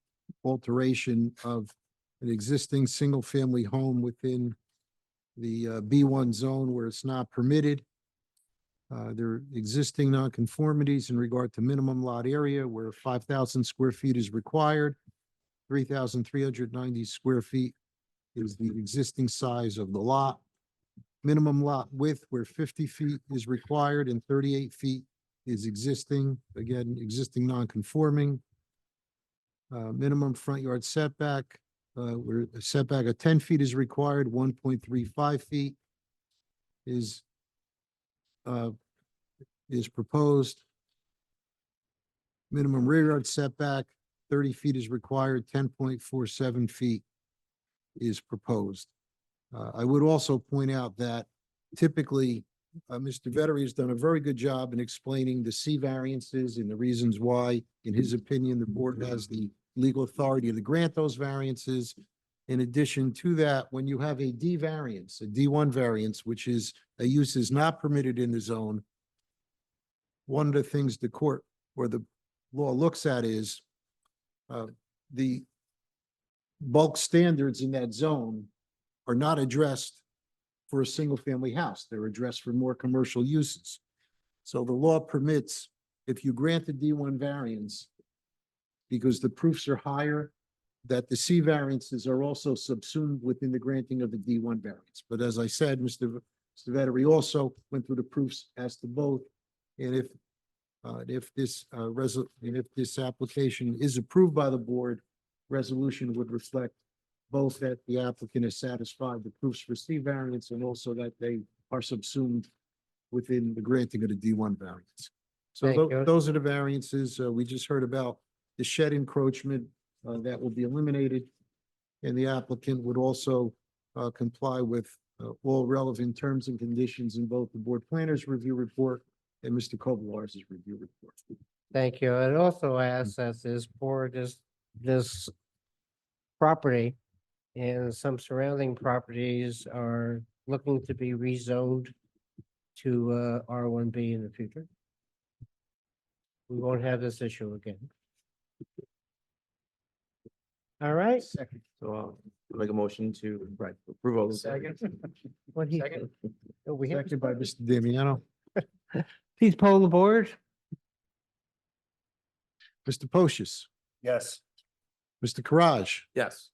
alteration of an existing single-family home within the B1 zone where it's not permitted. There are existing nonconformities in regard to minimum lot area where 5,000 square feet is required. 3,390 square feet is the existing size of the lot. Minimum lot width where 50 feet is required and 38 feet is existing, again, existing non-conforming. Minimum front yard setback, where a setback of 10 feet is required, 1.35 feet is proposed. Minimum rear yard setback, 30 feet is required, 10.47 feet is proposed. I would also point out that typically, Mr. Vettery has done a very good job in explaining the C variances and the reasons why, in his opinion, the board has the legal authority to grant those variances. In addition to that, when you have a D variance, a D1 variance, which is a use is not permitted in the zone, one of the things the court or the law looks at is the bulk standards in that zone are not addressed for a single-family house. They're addressed for more commercial uses. So the law permits, if you grant the D1 variance, because the proofs are higher, that the C variances are also subsumed within the granting of the D1 variance. But as I said, Mr. Vettery also went through the proofs as to both. And if this application is approved by the board, resolution would reflect both that the applicant has satisfied the proofs for C variance and also that they are subsumed within the granting of the D1 variance. So Thank you. those are the variances. We just heard about the shed encroachment that will be eliminated. And the applicant would also comply with all relevant terms and conditions in both the board planner's review report and Mr. Kovalar's review report. Thank you. I'd also ask that this board, this property and some surrounding properties are looking to be rezoned to R1B in the future. We won't have this issue again. All right. so make a motion to approve all those. Second. What he Second. said. Oh, we have Seconded by Mr. Damiano. Please poll the board. Mr. Pocious, Yes. Mr. Karaj, Yes.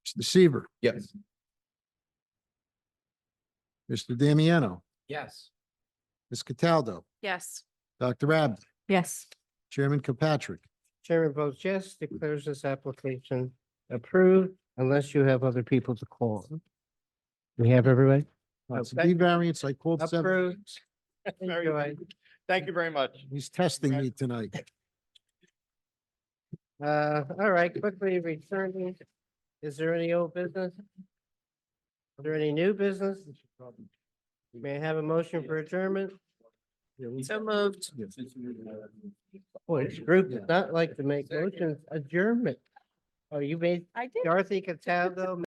Mr. Seaver, Yes. Mr. Damiano, Yes. Ms. Cataldo, Yes. Dr. Abd, Yes. Chairman Kilpatrick. Chairman votes yes, declares this application approved unless you have other people to call. We have everybody? It's a D variance. I called seven. Approved. Very Enjoy. Thank you very much. He's testing me tonight. All right, quickly returning. Is there any old business? Is there any new business? May I have a motion for adjournment? So moved. Boy, this group does not like to make motions adjournment. Oh, you made I did. Dorothy Cataldo